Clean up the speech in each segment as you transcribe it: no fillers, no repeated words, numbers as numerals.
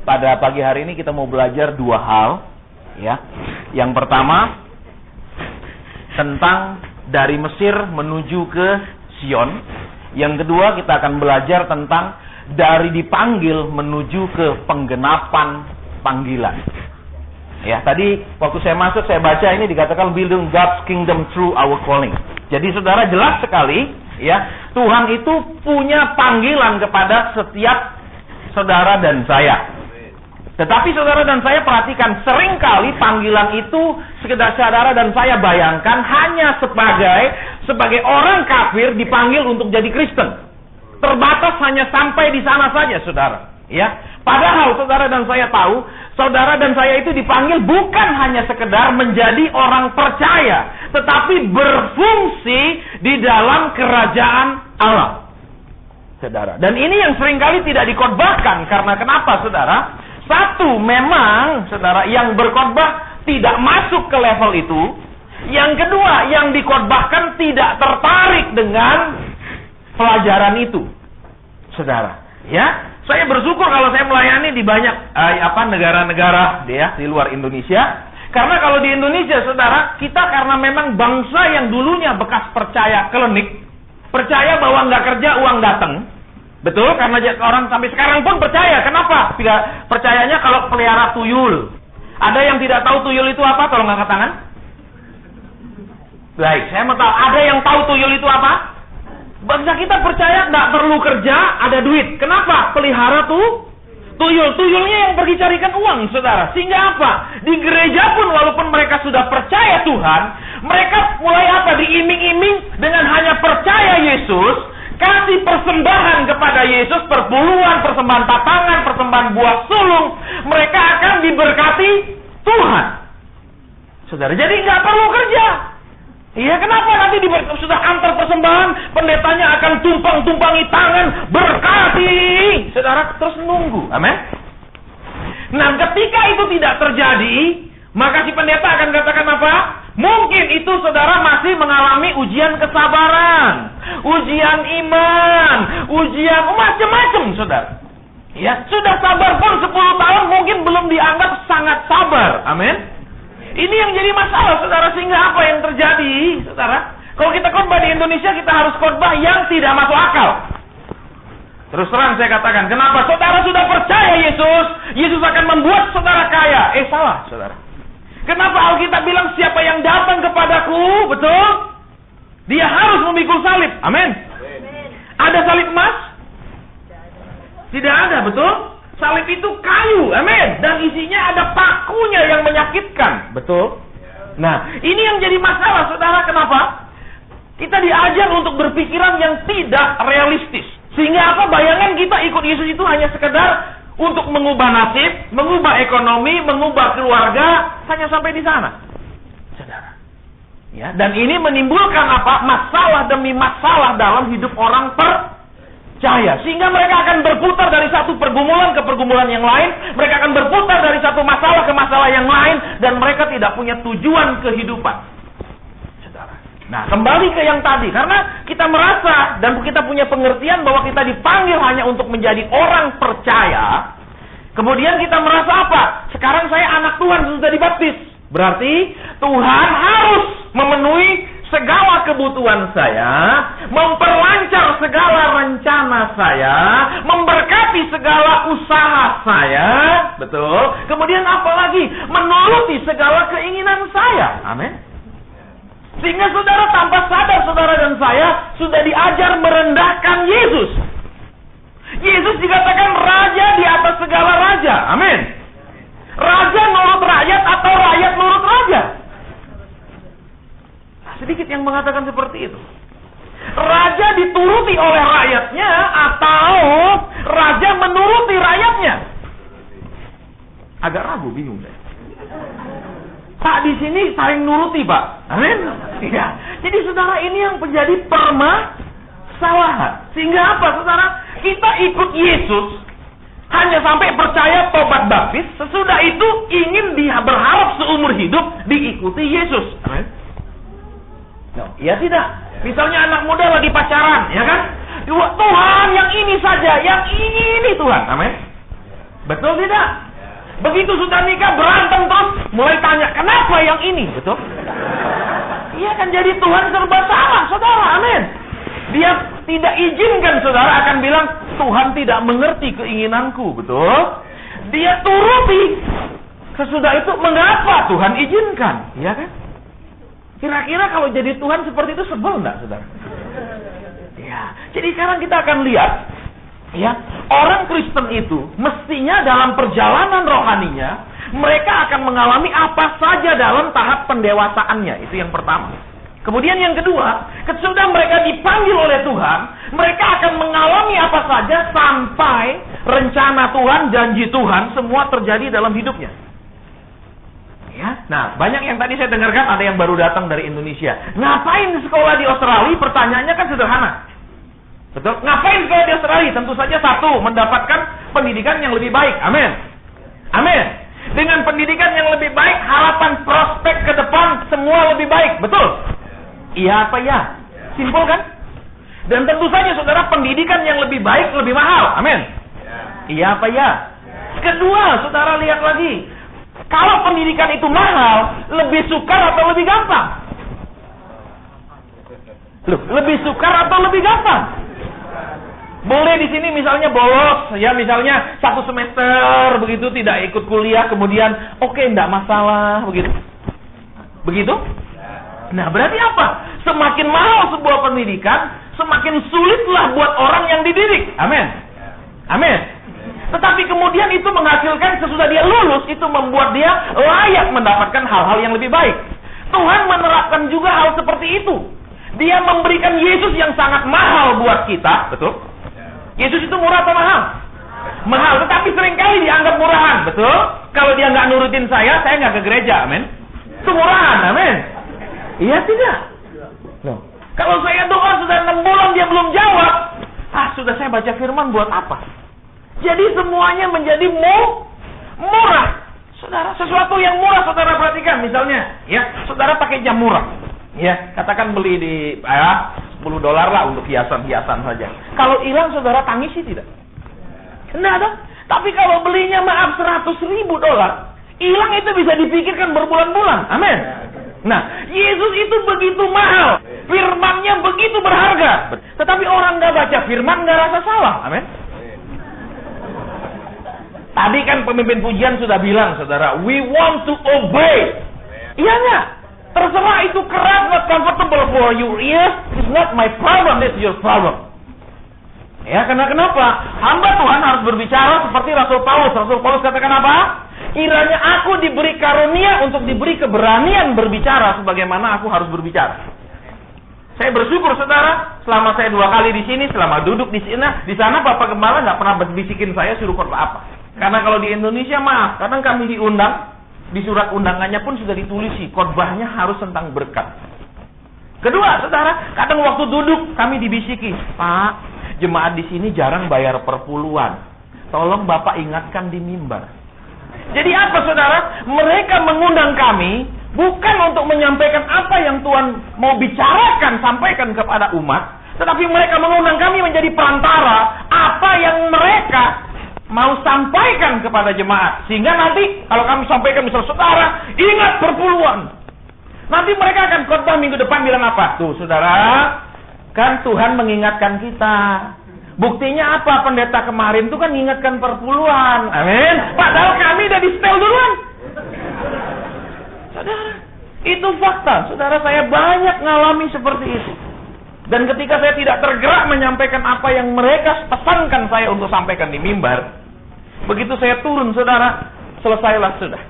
pada pagi hari ini kita mau belajar dua hal, ya. Yang pertama tentang dari Mesir menuju ke Sion. Yang kedua kita akan belajar tentang dari dipanggil menuju ke penggenapan panggilan. Ya, tadi waktu saya masuk saya baca ini dikatakan building God's kingdom through our calling. Jadi saudara, jelas sekali ya, Tuhan itu punya panggilan kepada setiap saudara dan saya. Tetapi saudara dan saya perhatikan, seringkali panggilan itu sekedar saudara dan saya bayangkan hanya sebagai orang kafir dipanggil untuk jadi Kristen. Terbatas hanya sampai di sana saja, saudara. Ya, padahal saudara dan saya tahu, saudara dan saya itu dipanggil bukan hanya sekedar menjadi orang percaya, tetapi berfungsi di dalam kerajaan Allah, saudara. Dan ini yang seringkali tidak dikhotbahkan. Karena kenapa, saudara? Satu, memang saudara yang berkhotbah tidak masuk ke level itu. Yang kedua, yang dikhotbahkan tidak tertarik dengan pelajaran itu, saudara. Ya, saya bersyukur kalau saya melayani di banyak negara-negara ya di luar Indonesia. Karena kalau di Indonesia, saudara, kita karena memang bangsa yang dulunya bekas percaya klinik, percaya bahwa nggak kerja uang datang. Betul, karena orang sampai sekarang pun percaya. Kenapa? Tidak percayanya kalau pelihara tuyul. Ada yang tidak tahu tuyul itu apa? Tolong angkat tangan. Baik, saya mau tahu. Ada yang tahu tuyul itu apa? Bangsa kita percaya nggak perlu kerja, ada duit. Kenapa? Pelihara tuyul. Tuyulnya yang pergi carikan uang, saudara. Sehingga apa? Di gereja pun walaupun mereka sudah percaya Tuhan, mereka mulai apa? Diiming-iming dengan hanya percaya Yesus, kasih persembahan kepada Yesus, perpuluhan, persembahan tatangan, persembahan buah sulung, mereka akan diberkati Tuhan, saudara. Jadi nggak perlu kerja. Iya, kenapa nanti sudah antar persembahan, pendetanya akan tumpang-tumpangi tangan, berkati, saudara, terus nunggu. Amin. Nah, ketika itu tidak terjadi, maka si pendeta akan katakan apa? Mungkin itu saudara masih mengalami ujian kesabaran, ujian iman, ujian macam-macam, saudara. Ya, sudah sabar pun 10 tahun mungkin belum dianggap sangat sabar. Amin. Ini yang jadi masalah, saudara. Sehingga apa yang terjadi, saudara? Kalau kita khotbah di Indonesia, kita harus khotbah yang tidak masuk akal. Terus terang saya katakan, kenapa? Saudara sudah percaya Yesus akan membuat saudara kaya. Salah, saudara. Kenapa Alkitab bilang siapa yang datang kepadaku, betul? Dia harus memikul salib. Amin. Ada salib emas? Tidak ada, betul? Salib itu kayu, amin. Dan isinya ada pakunya yang menyakitkan, betul? Nah, ini yang jadi masalah, saudara. Kenapa? Kita diajar untuk berpikiran yang tidak realistis. Sehingga apa? Bayangan kita ikut Yesus itu hanya sekedar untuk mengubah nasib, mengubah ekonomi, mengubah keluarga, hanya sampai di sana, saudara. Ya, dan ini menimbulkan apa? Masalah demi masalah dalam hidup orang percaya. Sehingga mereka akan berputar dari satu pergumulan ke pergumulan yang lain. Mereka akan berputar dari satu masalah ke masalah yang lain. Dan mereka tidak punya tujuan kehidupan, saudara. Nah, kembali ke yang tadi. Karena kita merasa dan kita punya pengertian bahwa kita dipanggil hanya untuk menjadi orang percaya. Kemudian kita merasa apa? Sekarang saya anak Tuhan, sudah dibaptis. Berarti Tuhan harus memenuhi segala kebutuhan saya, memperlancar segala rencana saya, memberkati segala usaha saya, betul? Kemudian apa lagi? Menuruti segala keinginan saya. Amin. Sehingga saudara tanpa sadar, saudara dan saya sudah diajar merendahkan Yesus. Yesus dikatakan raja di atas segala raja. Amin. Raja nurut rakyat atau rakyat nurut raja? Sedikit yang mengatakan seperti itu. Raja dituruti oleh rakyatnya atau raja menuruti rakyatnya? Agak ragu, bingung saya. Pak, di sini saling nuruti, Pak. Amin. Ya. Jadi saudara, ini yang menjadi permasalahan. Sehingga apa, saudara? Kita ikut Yesus hanya sampai percaya tobat baptis. Sesudah itu ingin dia berharap seumur hidup diikuti Yesus. Amin. No, ya tidak. Misalnya anak muda lagi pacaran, ya kan? Tuhan yang ini saja, yang ini Tuhan. Amin. Betul tidak? Begitu sudah nikah berantem terus, mulai tanya, kenapa yang ini? Betul? Iya kan, jadi Tuhan serba salah, saudara. Amin. Dia tidak izinkan, saudara akan bilang, Tuhan tidak mengerti keinginanku. Betul? Dia turuti. Sesudah itu, mengapa Tuhan izinkan? Iya kan? Kira-kira kalau jadi Tuhan seperti itu sebel enggak, saudara? Ya. Jadi sekarang kita akan lihat, ya, orang Kristen itu mestinya dalam perjalanan rohaninya mereka akan mengalami apa saja dalam tahap pendewasaannya. Itu yang pertama. Kemudian yang kedua, sesudah mereka dipanggil oleh Tuhan, mereka akan mengalami apa saja sampai rencana Tuhan, janji Tuhan semua terjadi dalam hidupnya. Ya. Nah, banyak yang tadi saya dengarkan ada yang baru datang dari Indonesia. Ngapain sekolah di Australia? Pertanyaannya kan sederhana. Betul? Ngapain sekolah di Australia? Tentu saja satu, mendapatkan pendidikan yang lebih baik. Amin. Amin. Dengan pendidikan yang lebih baik, harapan prospek ke depan semua lebih baik. Betul? Iya apa ya? Simpel kan? Dan tentu saja saudara, pendidikan yang lebih baik lebih mahal. Amin. Iya apa ya? Kedua, saudara lihat lagi. Kalau pendidikan itu mahal, lebih sukar atau lebih gampang? Loh, lebih sukar atau lebih gampang? Boleh di sini misalnya bolos, ya misalnya 1 semester begitu tidak ikut kuliah, kemudian oke, enggak masalah begitu. Begitu? Nah, berarti apa? Semakin mahal sebuah pendidikan, semakin sulitlah buat orang yang dididik. Amin. Amin. Tetapi kemudian itu menghasilkan sesudah dia lulus, itu membuat dia layak mendapatkan hal-hal yang lebih baik. Tuhan menerapkan juga hal seperti itu. Dia memberikan Yesus yang sangat mahal buat kita, betul? Yesus itu murah atau mahal? Mahal, tetapi seringkali dianggap murahan, betul? Kalau dia nggak nurutin saya nggak ke gereja, amin? Itu murahan, amin? Iya tidak? No. Kalau saya doa sudah 6 bulan dia belum jawab, sudah saya baca firman buat apa? Jadi semuanya menjadi murah. Saudara, sesuatu yang murah saudara perhatikan, misalnya, ya, saudara pakai jam murah. Ya, katakan beli di $10 lah untuk hiasan-hiasan saja. Kalau hilang saudara tangisi tidak? Enggak ada. Tapi kalau belinya maaf $100.000, hilang itu bisa dipikirkan berbulan-bulan. Amin. Nah, Yesus itu begitu mahal, firman-Nya begitu berharga. Tetapi orang nggak baca firman nggak rasa salah. Amin. Tadi kan pemimpin pujian sudah bilang, saudara, we want to obey. Iya nggak? Terserah itu keras, not comfortable for your ears, it's not my problem, it's your problem. Ya, karena kenapa? Hamba Tuhan harus berbicara seperti Rasul Paulus. Rasul Paulus katakan apa? Kiranya aku diberi karunia untuk diberi keberanian berbicara sebagaimana aku harus berbicara. Saya bersyukur, saudara, selama saya 2 kali di sini, selama duduk di sana Bapak Gembala nggak pernah bisikin saya suruh khotbah apa. Karena kalau di Indonesia, maaf, kadang kami diundang, di surat undangannya pun sudah ditulisi, khotbahnya harus tentang berkat. Kedua, saudara, kadang waktu duduk kami dibisiki, Pak, jemaat di sini jarang bayar perpuluhan. Tolong Bapak ingatkan di mimbar. Jadi apa, saudara? Mereka mengundang kami bukan untuk menyampaikan apa yang Tuhan mau bicarakan, sampaikan kepada umat, tetapi mereka mengundang kami menjadi perantara apa yang mereka mau sampaikan kepada jemaat. Sehingga nanti kalau kami sampaikan misal, saudara, ingat perpuluhan. Nanti mereka akan khotbah minggu depan bilang apa? Tuh, saudara, kan Tuhan mengingatkan kita. Buktinya apa? Pendeta kemarin tuh kan mengingatkan perpuluhan. Amin. Padahal kami udah di-setel duluan. Saudara, itu fakta. Saudara, saya banyak ngalami seperti itu. Dan ketika saya tidak tergerak menyampaikan apa yang mereka pesankan saya untuk sampaikan di mimbar, begitu saya turun, saudara, selesailah sudah.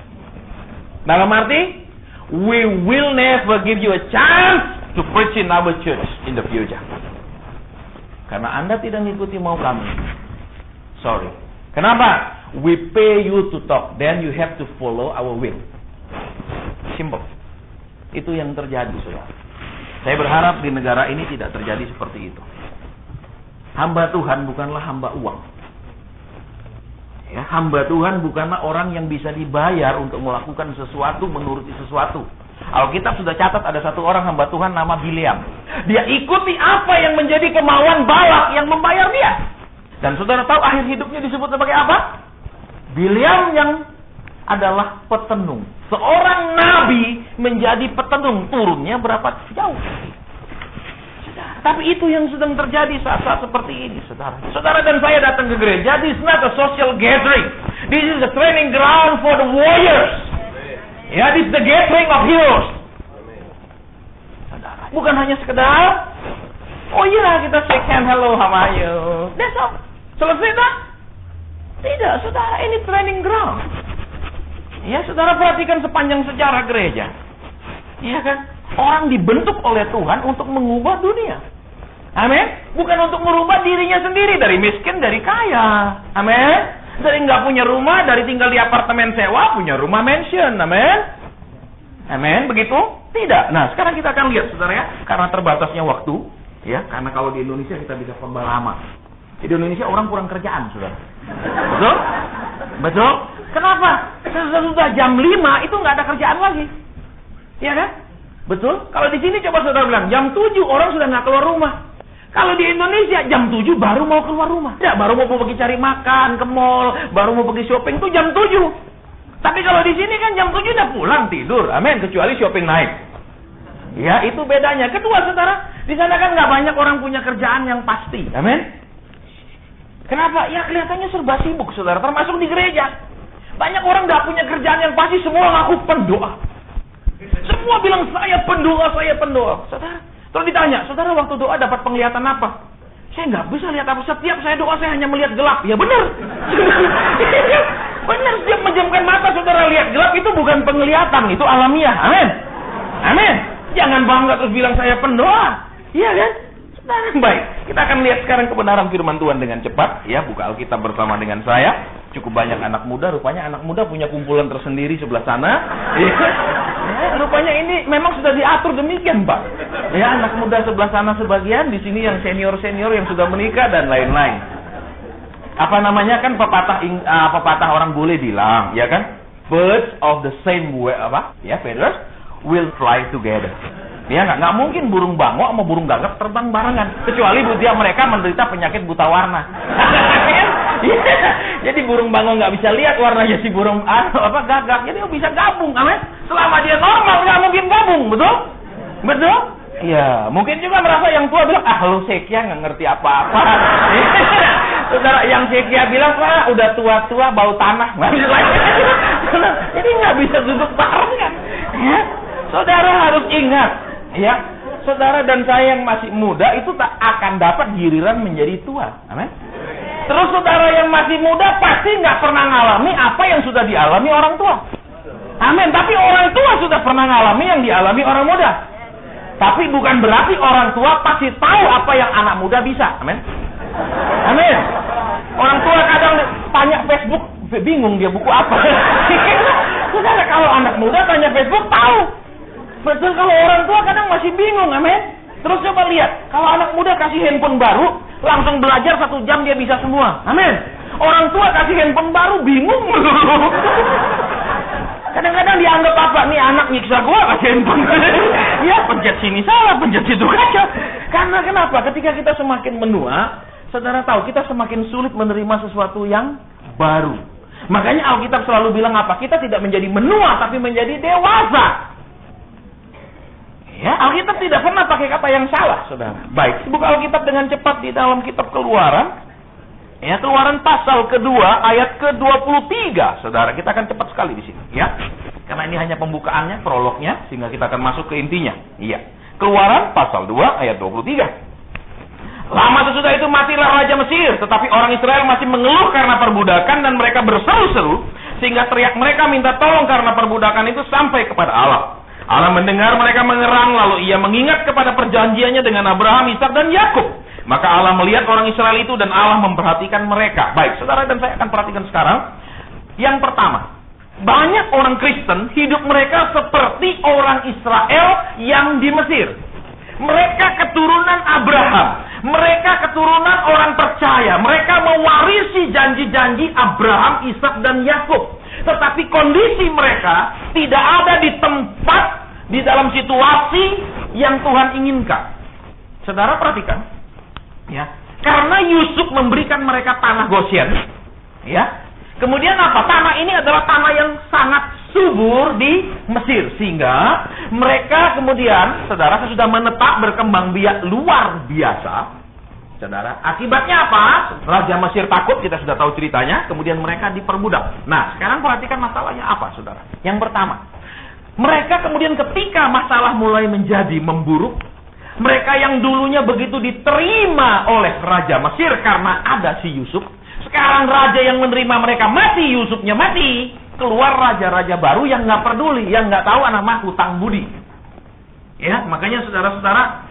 Dalam arti, we will never give you a chance to preach in our church in the future. Karena Anda tidak mengikuti mau kami. Sorry. Kenapa? We pay you to talk, then you have to follow our will. Simple. Itu yang terjadi, saudara. Saya berharap di negara ini tidak terjadi seperti itu. Hamba Tuhan bukanlah hamba uang. Ya, hamba Tuhan bukanlah orang yang bisa dibayar untuk melakukan sesuatu, menuruti sesuatu. Alkitab sudah catat ada satu orang hamba Tuhan nama Bileam. Dia ikuti apa yang menjadi kemauan Balak yang membayar dia. Dan saudara tahu akhir hidupnya disebut sebagai apa? Bileam yang adalah petenung. Seorang nabi menjadi petenung, turunnya berapa jauh? Tapi itu yang sedang terjadi saat-saat seperti ini, saudara. Saudara dan saya datang ke gereja. This is not a social gathering. This is a training ground for the warriors. Ya, this is the gathering of heroes. Saudara, bukan hanya sekedar, oh iya kita shake hand, hello, how are you? That's all. Selesai tak? Tidak, saudara, ini training ground. Ya, saudara perhatikan sepanjang sejarah gereja. Iya kan? Orang dibentuk oleh Tuhan untuk mengubah dunia. Amin. Bukan untuk merubah dirinya sendiri, dari miskin, dari kaya. Amin. Dari nggak punya rumah, dari tinggal di apartemen sewa, punya rumah mansion. Amin. Amin. Begitu? Tidak. Nah, sekarang kita akan lihat, saudara ya, karena terbatasnya waktu, ya, karena kalau di Indonesia kita bisa khotbah lama. Di Indonesia orang kurang kerjaan, saudara. Betul? Betul? Kenapa? Sudah jam 5 itu nggak ada kerjaan lagi. Iya kan? Betul? Kalau di sini coba saudara bilang, jam 7 orang sudah nggak keluar rumah. Kalau di Indonesia jam 7 baru mau keluar rumah. Ya, baru mau pergi cari makan ke mall, baru mau pergi shopping tuh jam 7. Tapi kalau di sini kan jam 7 udah pulang tidur. Amin, kecuali shopping night. Ya, itu bedanya. Kedua, saudara, di sana kan nggak banyak orang punya kerjaan yang pasti. Amin. Kenapa? Ya kelihatannya serba sibuk, saudara, termasuk di gereja. Banyak orang nggak punya kerjaan yang pasti, semua ngaku pendoa. Semua bilang saya pendoa, saya pendoa. Saudara, terus ditanya, saudara waktu doa dapat penglihatan apa? Saya nggak bisa lihat apa. Setiap saya doa saya hanya melihat gelap. Ya benar. Benar, setiap menjamkan mata saudara lihat gelap itu bukan penglihatan, itu alamiah. Amin. Amin. Jangan bangga terus bilang saya pendoa. Iya kan? Saudara, baik. Kita akan lihat sekarang kebenaran firman Tuhan dengan cepat. Ya, buka Alkitab bersama dengan saya. Cukup banyak anak muda, rupanya anak muda punya kumpulan tersendiri sebelah sana. Ya, rupanya ini memang sudah diatur demikian, Pak. Ya, anak muda sebelah sana sebagian, di sini yang senior-senior yang sudah menikah dan lain-lain. Apa namanya kan pepatah orang bule bilang, ya kan? Birds of the same way, apa? Ya, feathers will fly together. Ya, nggak mungkin burung bango sama burung gagak terbang barengan, kecuali mereka menderita penyakit buta warna. Jadi burung bango nggak bisa lihat warnanya si burung gagak, jadi bisa gabung, amin. Selama dia normal nggak mungkin gabung, betul? Betul? Iya, mungkin juga merasa yang tua bilang, lu sekia nggak ngerti apa-apa. Saudara yang sekia bilang, udah tua-tua bau tanah, nggak bisa lagi. Jadi nggak bisa duduk bareng kan? Ya, saudara harus ingat, ya, saudara dan saya yang masih muda itu tak akan dapat giliran menjadi tua, amin. Terus saudara yang masih muda pasti nggak pernah ngalami apa yang sudah dialami orang tua. Amin. Tapi orang tua sudah pernah ngalami yang dialami orang muda. Tapi bukan berarti orang tua pasti tahu apa yang anak muda bisa. Amin. Amin. Orang tua kadang tanya Facebook, bingung dia buku apa. Saudara, kalau anak muda tanya Facebook tahu. Betul, kalau orang tua kadang masih bingung. Amin. Terus coba lihat, kalau anak muda kasih handphone baru, langsung belajar 1 jam dia bisa semua. Amin. Orang tua kasih handphone baru, bingung. Kadang-kadang dianggap apa? Nih anak nyiksa gua kasih handphone. Ya, pencet sini salah, pencet situ kacau. Karena kenapa? Ketika kita semakin menua, saudara tahu, kita semakin sulit menerima sesuatu yang baru. Makanya Alkitab selalu bilang apa? Kita tidak menjadi menua, tapi menjadi dewasa. Ya, Alkitab tidak pernah pakai kata yang salah, saudara. Baik, buka Alkitab dengan cepat di dalam kitab Keluaran. Ya, Keluaran pasal kedua, ayat ke-23, saudara. Kita akan cepat sekali di sini, ya. Karena ini hanya pembukaannya, prolognya, sehingga kita akan masuk ke intinya. Iya. Keluaran pasal 2, ayat 23. Lama sesudah itu matilah Raja Mesir, tetapi orang Israel masih mengeluh karena perbudakan dan mereka berseru-seru, sehingga teriak mereka minta tolong karena perbudakan itu sampai kepada Allah. Allah mendengar mereka mengerang, lalu ia mengingat kepada perjanjiannya dengan Abraham, Ishak dan Yakub. Maka Allah melihat orang Israel itu dan Allah memperhatikan mereka. Baik, saudara dan saya akan perhatikan sekarang. Yang pertama, banyak orang Kristen hidup mereka seperti orang Israel yang di Mesir. Mereka keturunan Abraham. Mereka keturunan orang percaya. Mereka mewarisi janji-janji Abraham, Ishak dan Yakub. Tetapi kondisi mereka tidak ada di tempat, di dalam situasi yang Tuhan inginkan. Saudara perhatikan, ya, karena Yusuf memberikan mereka tanah Goshen, ya, Kemudian apa? Tanah ini adalah tanah yang sangat subur di Mesir. Sehingga mereka kemudian, saudara, sudah menetap berkembang biak luar biasa. Saudara, akibatnya apa? Raja Mesir takut, kita sudah tahu ceritanya. Kemudian mereka diperbudak. Nah, sekarang perhatikan masalahnya apa, saudara? Yang pertama, mereka kemudian ketika masalah mulai menjadi memburuk, mereka yang dulunya begitu diterima oleh Raja Mesir karena ada si Yusuf, sekarang raja yang menerima mereka mati, Yusufnya mati. Keluar raja-raja baru yang nggak peduli, yang nggak tahu nama hutang budi. Ya, makanya saudara-saudara,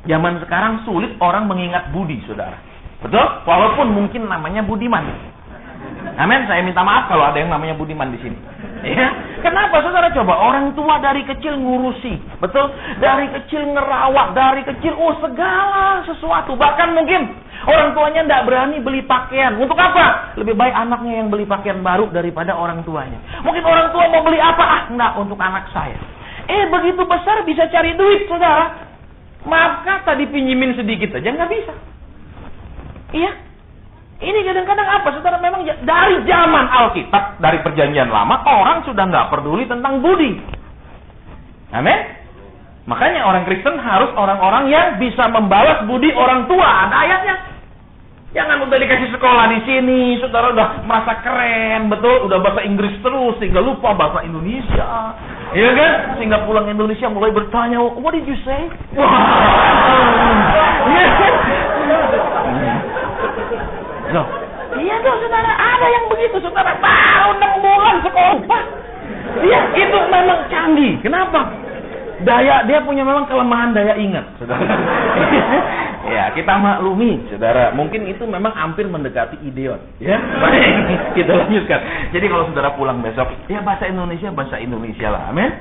zaman sekarang sulit orang mengingat budi, saudara. Betul? Walaupun mungkin namanya budiman. Amin. Saya minta maaf kalau ada yang namanya budiman di sini. Ya, kenapa, saudara? Coba orang tua dari kecil ngurusi, betul? Dari kecil ngerawat, dari kecil segala sesuatu. Bahkan mungkin orang tuanya tidak berani beli pakaian. Untuk apa? Lebih baik anaknya yang beli pakaian baru daripada orang tuanya. Mungkin orang tua mau beli apa? Enggak, untuk anak saya. Begitu besar bisa cari duit, saudara. Maaf kata dipinjemin sedikit aja nggak bisa. Iya. Ini kadang-kadang apa, saudara? Memang dari zaman Alkitab, dari perjanjian lama, orang sudah nggak peduli tentang budi. Amin. Makanya orang Kristen harus orang-orang yang bisa membalas budi orang tua. Ada ayatnya. Jangan udah dikasih sekolah di sini, saudara udah merasa keren, betul? Udah bahasa Inggris terus, sehingga lupa bahasa Indonesia. Iya kan? Sehingga pulang Indonesia mulai bertanya, what did you say? Loh, iya dong, saudara, ada yang begitu, saudara. Baru 6 bulan sekolah. Iya, itu memang canggih. Kenapa? Dia punya memang kelemahan daya ingat, saudara. Ya, kita maklumi, saudara. Mungkin itu memang hampir mendekati idiot. Ya, baik, kita lanjutkan. Jadi kalau saudara pulang besok, ya bahasa Indonesia lah. Amin?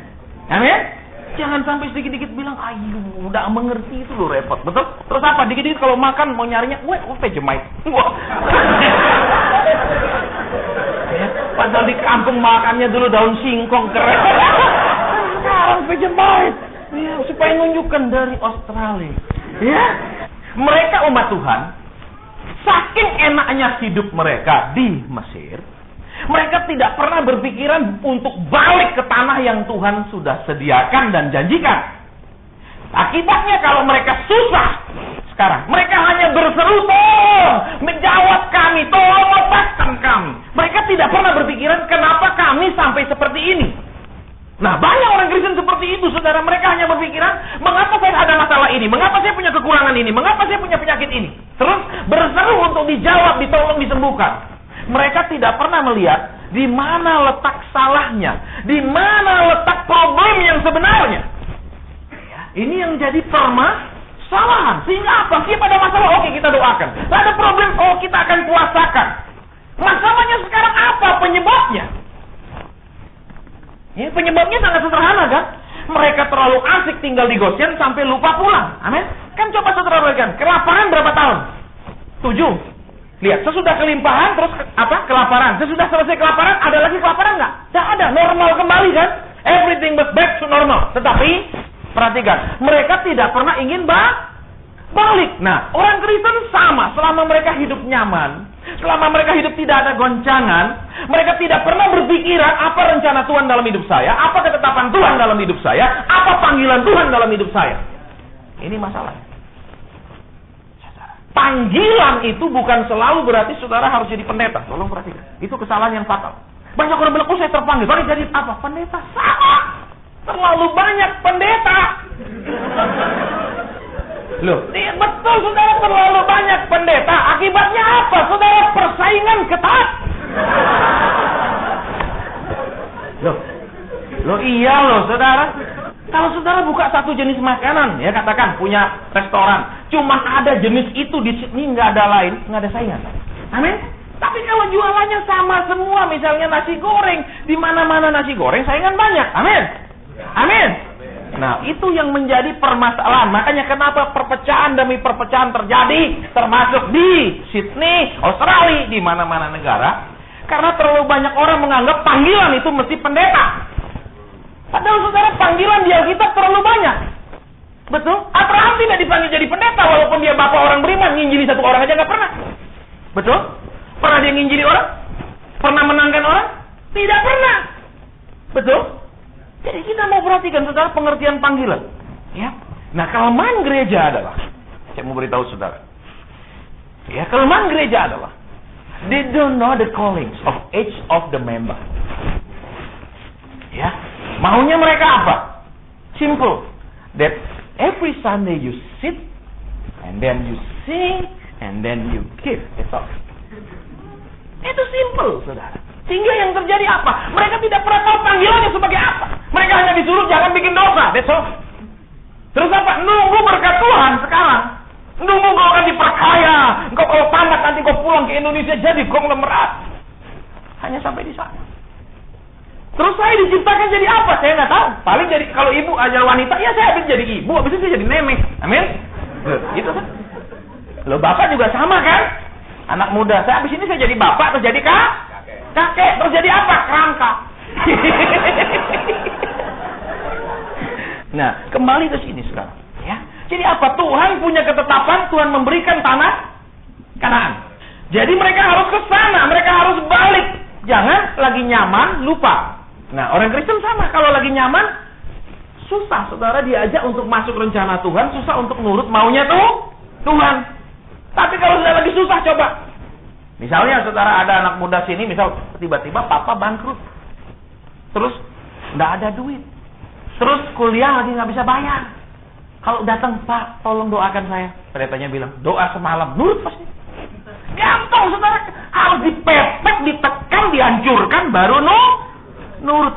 Amin? Jangan sampai sedikit-dikit bilang, ayo, udah mengerti itu loh, repot. Betul? Terus apa? Dikit-dikit kalau makan mau nyarinya, Vegemite. Ya, padahal di kampung makannya dulu daun singkong keren. Sekarang Vegemite. Ya, supaya nunjukkan dari Australia. Ya, mereka umat Tuhan, saking enaknya hidup mereka di Mesir, mereka tidak pernah berpikiran untuk balik ke tanah yang Tuhan sudah sediakan dan janjikan. Akibatnya kalau mereka susah sekarang, mereka hanya berseru, tolong menjawab kami, tolong lepaskan kami. Mereka tidak pernah berpikiran kenapa kami sampai seperti ini. Nah, banyak orang Kristen seperti itu, saudara. Mereka hanya berpikiran, mengapa saya ada masalah ini? Mengapa saya punya kekurangan ini? Mengapa saya punya penyakit ini? Terus berseru untuk dijawab, ditolong, disembuhkan. Mereka tidak pernah melihat di mana letak salahnya, di mana letak problem yang sebenarnya. Ini yang jadi permasalahan. Sehingga apa? Kita ada masalah, oke, kita doakan. Ada problem, kita akan puasakan. Masalahnya sekarang apa penyebabnya? Ya, penyebabnya sangat sederhana, kan? Mereka terlalu asik tinggal di Goshen sampai lupa pulang. Amin. Kan coba saudara lihat, kelaparan berapa tahun? 7. Lihat, sesudah kelimpahan terus apa? Kelaparan. Sesudah selesai kelaparan, ada lagi kelaparan nggak? Tidak ada. Normal kembali, kan? Everything was back to normal. Tetapi perhatikan, mereka tidak pernah ingin balik. Nah, orang Kristen sama. Selama mereka hidup nyaman, selama mereka hidup tidak ada goncangan, mereka tidak pernah berpikiran apa rencana Tuhan dalam hidup saya, apa ketetapan Tuhan dalam hidup saya, apa panggilan Tuhan dalam hidup saya. Ini masalahnya. Panggilan itu bukan selalu berarti saudara harus jadi pendeta. Tolong perhatikan. Itu kesalahan yang fatal. Banyak orang bilang, saya terpanggil. Baru jadi apa? Pendeta. Salah. Terlalu banyak pendeta. Loh, betul, saudara, terlalu banyak pendeta. Akibatnya apa? Saudara, persaingan ketat. Loh iya loh, saudara. Kalau saudara buka satu jenis makanan, ya katakan punya restoran, cuma ada jenis itu di sini, nggak ada lain, nggak ada saingan. Amin. Tapi kalau jualannya sama semua, misalnya nasi goreng, di mana-mana nasi goreng, saingan banyak. Amin. Amin. Nah, itu yang menjadi permasalahan. Makanya kenapa perpecahan demi perpecahan terjadi, termasuk di Sydney, Australia, di mana-mana negara. Karena terlalu banyak orang menganggap panggilan itu mesti pendeta. Padahal saudara, panggilan di Alkitab terlalu banyak. Betul? Abraham tidak dipanggil jadi pendeta, walaupun dia bapak orang beriman, nginjili satu orang aja nggak pernah. Betul? Pernah dia nginjili orang? Pernah menangkan orang? Tidak pernah. Betul? Jadi kita mau perhatikan saudara pengertian panggilan. Ya. Nah, kelemahan gereja adalah, saya mau beritahu saudara. Ya, kelemahan gereja adalah they don't know the callings of each of the member. Ya, maunya mereka apa? Simple. That every Sunday you sit and then you sing and then you give. That's all. Itu simple, saudara. Sehingga yang terjadi apa? Mereka tidak pernah tahu panggilannya sebagai apa. Mereka hanya disuruh jangan bikin dosa. That's all. Terus apa? Nunggu berkat Tuhan sekarang. Nunggu kau akan diperkaya. Engkau kalau tamat nanti kau pulang ke Indonesia jadi konglomerat. Hanya sampai di sana. Terus saya diciptakan jadi apa? Saya nggak tahu. Paling jadi kalau ibu ajar wanita, ya saya habis jadi ibu, habis itu saya jadi nenek. Amin. Gitu kan? Lo bapak juga sama kan? Anak muda, saya habis ini saya jadi bapak terus jadi kakek, terus jadi apa? Kerangka. Nah, kembali ke sini sekarang, ya. Jadi apa? Tuhan punya ketetapan, Tuhan memberikan tanah Kanaan. Jadi mereka harus ke sana, mereka harus balik. Jangan lagi nyaman, lupa. Nah, orang Kristen sama, kalau lagi nyaman, susah saudara diajak untuk masuk rencana Tuhan, susah untuk nurut maunya Tuhan. Tapi kalau sudah lagi susah, coba. Misalnya saudara ada anak muda sini, misal tiba-tiba papa bangkrut. Terus nggak ada duit. Terus kuliah lagi nggak bisa bayar. Kalau datang, Pak, tolong doakan saya. Pendetanya bilang, doa semalam. Nurut pasti. Gampang, saudara. Harus dipepet, ditekan, dihancurkan, baru nurut.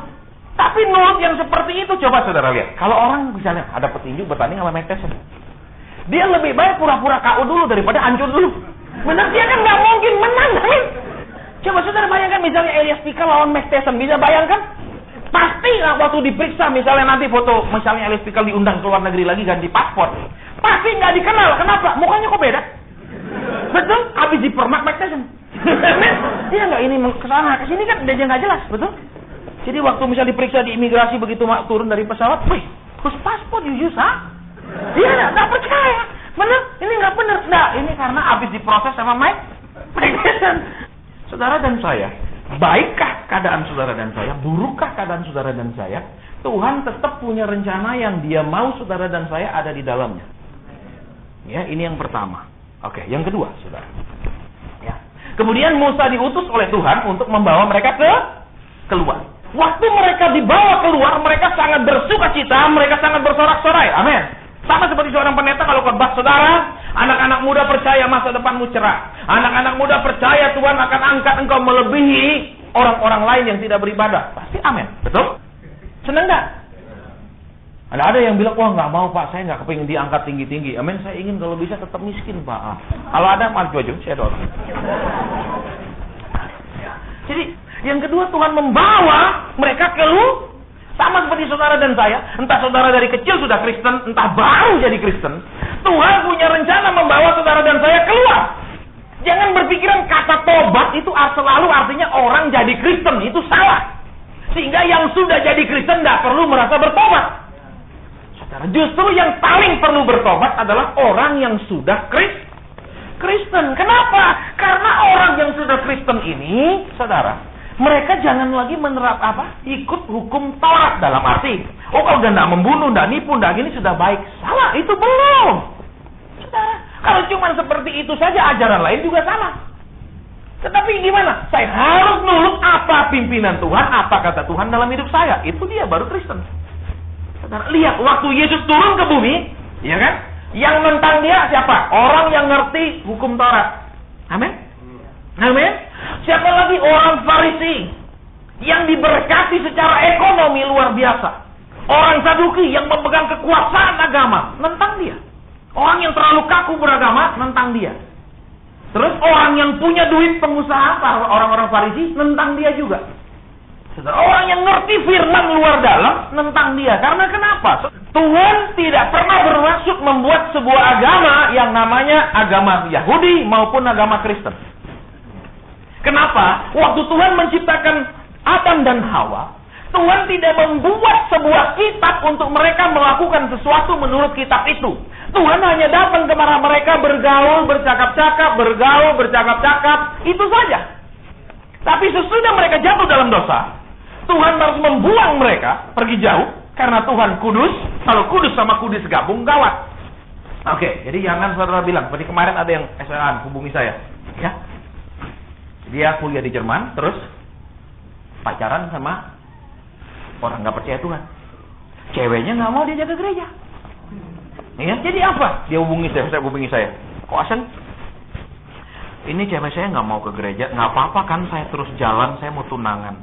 Tapi nurut yang seperti itu, coba saudara lihat. Kalau orang misalnya ada petinju bertanding sama Mike Tyson, dia lebih baik pura-pura KO dulu daripada hancur dulu. Benar, dia kan nggak mungkin menang, kan? Coba saudara bayangkan misalnya Elias Pikal lawan Mike Tyson, bisa bayangkan? Pasti waktu diperiksa, misalnya nanti foto, misalnya Elias Pikal diundang ke luar negeri lagi ganti paspor, pasti nggak dikenal. Kenapa? Mukanya kok beda? Betul? Habis dipermak Mike Tyson. Iya nggak, ini kesana kesini kan dia nggak jelas, betul? Jadi waktu misalnya diperiksa di imigrasi begitu turun dari pesawat, wih, terus paspor you use, ha? Dia nggak percaya. Bener? Ini nggak bener. Nggak, ini karena habis diproses sama Mike Tyson. Saudara dan saya, baikkah keadaan saudara dan saya, burukkah keadaan saudara dan saya, Tuhan tetap punya rencana yang Dia mau saudara dan saya ada di dalamnya. Ya, ini yang pertama. Oke, yang kedua, saudara. Ya. Kemudian Musa diutus oleh Tuhan untuk membawa mereka keluar. Waktu mereka dibawa keluar, mereka sangat bersukacita, mereka sangat bersorak-sorai. Amin. Sama seperti seorang pendeta kalau khotbah, saudara, anak-anak muda percaya masa depanmu cerah. Anak-anak muda percaya Tuhan akan angkat engkau melebihi orang-orang lain yang tidak beribadah. Pasti amin. Betul? Senang nggak? Ada yang bilang, wah nggak mau Pak, saya nggak kepingin diangkat tinggi-tinggi. Amin, saya ingin kalau bisa tetap miskin Pak. Kalau ada, maju aja, saya dorong. Jadi, yang kedua Tuhan membawa mereka keluar. Sama seperti saudara dan saya, entah saudara dari kecil sudah Kristen, entah baru jadi Kristen, Tuhan punya rencana membawa saudara dan saya keluar. Jangan berpikiran kata tobat itu selalu artinya orang jadi Kristen, itu salah. Sehingga yang sudah jadi Kristen tidak perlu merasa bertobat. Saudara, justru yang paling perlu bertobat adalah orang yang sudah Kristen. Kenapa? Karena orang yang sudah Kristen ini, saudara, mereka jangan lagi ikut hukum Taurat dalam arti, kalau udah tidak membunuh, tidak nipu, tidak gini sudah baik. Salah, itu belum. Saudara, kalau cuma seperti itu saja, ajaran lain juga sama. Tetapi gimana? Saya harus nurut apa pimpinan Tuhan, apa kata Tuhan dalam hidup saya. Itu dia baru Kristen. Saudara, lihat waktu Yesus turun ke bumi, ya kan? Yang nentang dia siapa? Orang yang ngerti hukum Taurat. Amin. Amin. Siapa lagi? Orang Farisi yang diberkati secara ekonomi luar biasa. Orang Saduki yang memegang kekuasaan agama, nentang dia. Orang yang terlalu kaku beragama, nentang dia. Terus orang yang punya duit pengusaha, orang-orang Farisi, nentang dia juga. Orang yang ngerti firman luar dalam, nentang dia. Karena kenapa? Tuhan tidak pernah bermaksud membuat sebuah agama yang namanya agama Yahudi maupun agama Kristen. Kenapa? Waktu Tuhan menciptakan Adam dan Hawa, Tuhan tidak membuat sebuah kitab untuk mereka melakukan sesuatu menurut kitab itu. Tuhan hanya datang kepada mereka bergaul, bercakap-cakap, itu saja. Tapi sesudah mereka jatuh dalam dosa, Tuhan harus membuang mereka pergi jauh. Karena Tuhan kudus. Kalau kudus sama kudus gabung, gawat. Oke, jadi jangan saudara bilang, seperti kemarin ada yang SLA hubungi saya. Ya, dia kuliah di Jerman, terus pacaran sama orang nggak percaya Tuhan. Ceweknya nggak mau dia jaga gereja. Ya, jadi apa? Dia hubungi saya. Kok Asen? Ini cewek saya nggak mau ke gereja. Nggak apa-apa kan, saya terus jalan, saya mau tunangan.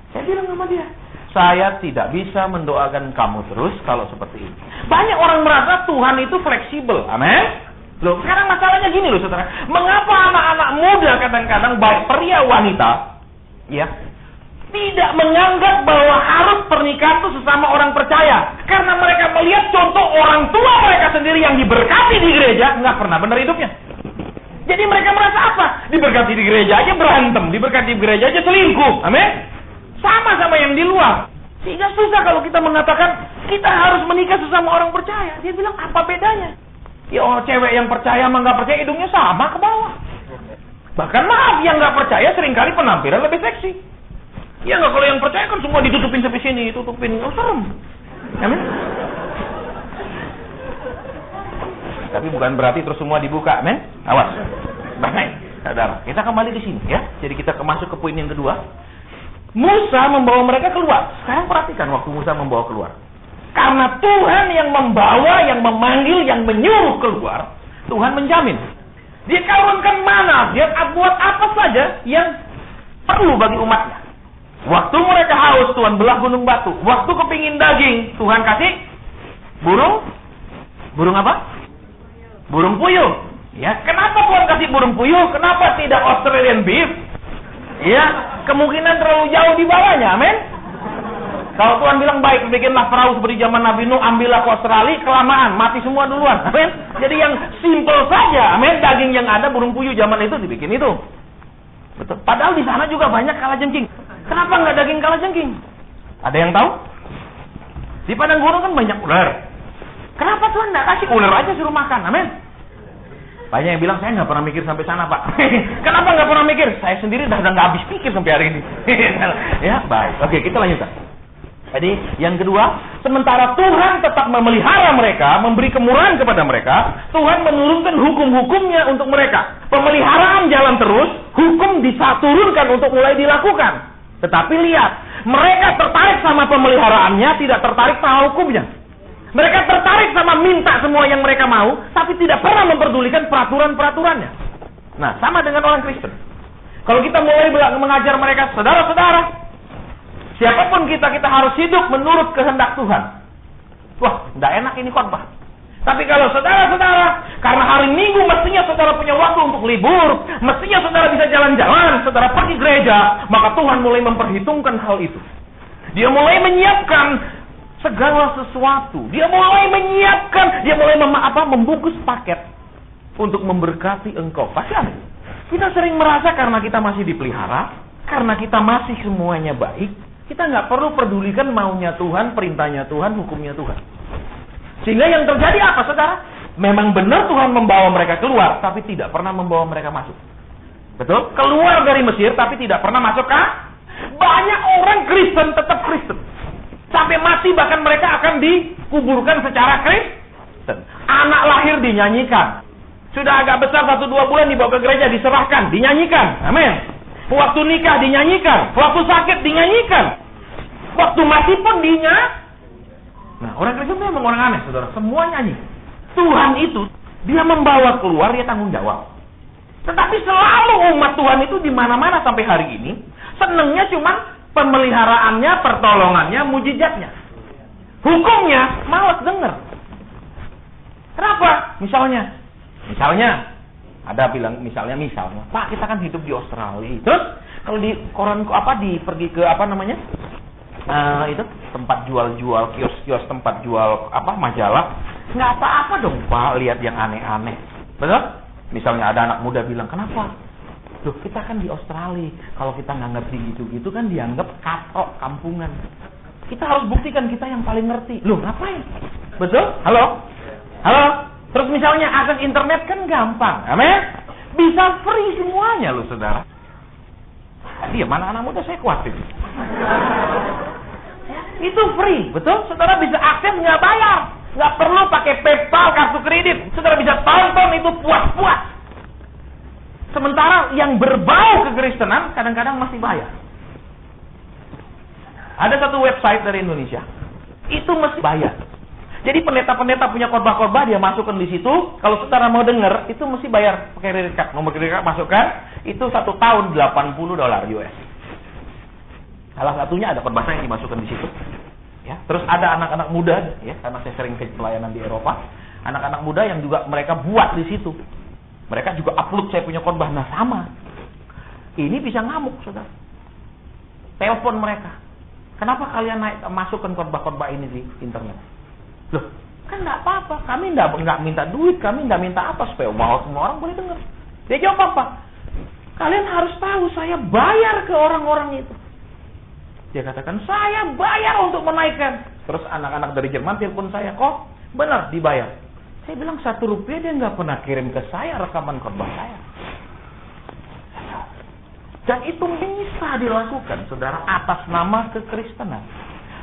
Saya bilang sama dia, saya tidak bisa mendoakan kamu terus kalau seperti ini. Banyak orang merasa Tuhan itu fleksibel. Amin. Loh, sekarang masalahnya gini loh, saudara. Mengapa anak-anak muda kadang-kadang, baik pria wanita, ya, tidak menganggap bahwa harus pernikahan itu sesama orang percaya? Karena mereka melihat contoh orang tua mereka sendiri yang diberkati di gereja, nggak pernah benar hidupnya. Jadi mereka merasa apa? Diberkati di gereja aja berantem, diberkati di gereja aja selingkuh. Amin. Sama-sama yang di luar. Sehingga susah kalau kita mengatakan kita harus menikah sesama orang percaya. Dia bilang, apa bedanya? Ya, cewek yang percaya sama nggak percaya hidungnya sama ke bawah. Bahkan maaf, yang nggak percaya seringkali penampilan lebih seksi. Ya nggak, kalau yang percaya kan semua ditutupin sampai sini, tutupin, serem. Amin. Tapi bukan berarti terus semua dibuka, men. Awas. Baik, saudara. Kita kembali di sini, ya. Jadi kita masuk ke poin yang kedua. Musa membawa mereka keluar. Sekarang perhatikan waktu Musa membawa keluar. Karena Tuhan yang membawa, yang memanggil, yang menyuruh keluar, Tuhan menjamin. Dia karunkan mana, dia buat apa saja yang perlu bagi umatnya. Waktu mereka haus, Tuhan belah gunung batu. Waktu kepingin daging, Tuhan kasih burung apa? Burung puyuh. Ya, kenapa Tuhan kasih burung puyuh? Kenapa tidak Australian beef? Ya, kemungkinan terlalu jauh di bawahnya, amin. Kalau Tuhan bilang baik, bikinlah perahu seperti zaman Nabi Nuh, ambillah ke Australia, kelamaan, mati semua duluan, amin. Jadi yang simple saja, amin. Daging yang ada, burung puyuh zaman itu dibikin itu. Betul. Padahal di sana juga banyak kalajengking. Kenapa nggak daging kalajengking? Ada yang tahu? Di padang gurun kan banyak ular. Kenapa Tuhan nggak kasih ular aja suruh makan, amin? Banyak yang bilang, saya nggak pernah mikir sampai sana, Pak. Kenapa nggak pernah mikir? Saya sendiri udah nggak habis pikir sampai hari ini. Ya, baik. Oke, kita lanjutkan. Jadi, yang kedua, sementara Tuhan tetap memelihara mereka, memberi kemurahan kepada mereka, Tuhan menurunkan hukum-hukumnya untuk mereka. Pemeliharaan jalan terus, hukum diturunkan untuk mulai dilakukan. Tetapi lihat, mereka tertarik sama pemeliharaannya, tidak tertarik sama hukumnya. Mereka tertarik sama minta semua yang mereka mau, tapi tidak pernah memperdulikan peraturan-peraturannya. Nah, sama dengan orang Kristen. Kalau kita mulai mengajar mereka, saudara-saudara, siapapun kita harus hidup menurut kehendak Tuhan. Wah, tidak enak ini khotbah. Tapi kalau saudara-saudara, karena hari Minggu mestinya saudara punya waktu untuk libur, mestinya saudara bisa jalan-jalan, saudara pergi gereja, maka Tuhan mulai memperhitungkan hal itu. Dia mulai menyiapkan segala sesuatu. Dia mulai menyiapkan, dia mulai membungkus paket untuk memberkati engkau. Pasti aneh. Kita sering merasa karena kita masih dipelihara, karena kita masih semuanya baik, kita nggak perlu pedulikan maunya Tuhan, perintahnya Tuhan, hukumnya Tuhan. Sehingga yang terjadi apa, saudara? Memang benar Tuhan membawa mereka keluar, tapi tidak pernah membawa mereka masuk. Betul? Keluar dari Mesir, tapi tidak pernah masuk ke. Banyak orang Kristen tetap Kristen. Sampai mati bahkan mereka akan dikuburkan secara Kristen. Anak lahir dinyanyikan. Sudah agak besar 1-2 bulan dibawa ke gereja, diserahkan, dinyanyikan. Amin. Waktu nikah dinyanyikan. Waktu sakit dinyanyikan. Waktu mati pun dinyanyikan. Nah, orang Kristen itu memang orang aneh, saudara. Semua nyanyi. Tuhan itu, dia membawa keluar, dia tanggung jawab. Tetapi selalu umat Tuhan itu di mana-mana sampai hari ini, senengnya cuma pemeliharaannya, pertolongannya, mujizatnya. Hukumnya, malas denger. Kenapa? Misalnya, ada bilang, misalnya, Pak, kita kan hidup di Australia. Terus, kalau di koran, pergi ke, itu, tempat jual-jual, kios-kios, tempat jual, majalah. Nggak apa-apa dong, Pak, lihat yang aneh-aneh. Betul? Misalnya ada anak muda bilang, kenapa? Loh, kita kan di Australia. Kalau kita nggak ngerti gitu-gitu kan dianggap katok, kampungan. Kita harus buktikan kita yang paling ngerti. Loh, ngapain? Betul? Halo? Terus misalnya akses internet kan gampang. Amin? Bisa free semuanya loh, saudara. Diam, anak-anak muda saya khawatir. Itu free, betul? Saudara bisa akses nggak bayar. Nggak perlu pakai PayPal, kartu kredit. Saudara bisa tonton itu puas-puas. Sementara yang berbau kekristenan kadang-kadang masih bayar. Ada satu website dari Indonesia, itu mesti bayar. Jadi pendeta-pendeta punya khotbah-khotbah, dia masukkan di situ. Kalau saudara mau dengar, itu mesti bayar pakai kredit card. Nomor kredit card masukkan, itu 1 tahun $80 US. Salah satunya ada khotbah yang dimasukkan di situ. Ya, terus ada anak-anak muda, ya, karena saya sering ke pelayanan di Eropa, anak-anak muda yang juga mereka buat di situ. Mereka juga upload saya punya khotbah. Nah, sama. Ini bisa ngamuk, saudara. Telepon mereka. Kenapa kalian masukkan khotbah-khotbah ini di internet? Loh, kan nggak apa-apa. Kami nggak minta duit, kami nggak minta apa supaya semua orang boleh dengar. Dia jawab apa? Kalian harus tahu saya bayar ke orang-orang itu. Dia katakan saya bayar untuk menaikkan. Terus anak-anak dari Jerman telepon saya, kok benar dibayar? Saya bilang 1 rupiah dia nggak pernah kirim ke saya rekaman khotbah saya. Dan itu bisa dilakukan, saudara, atas nama kekristenan.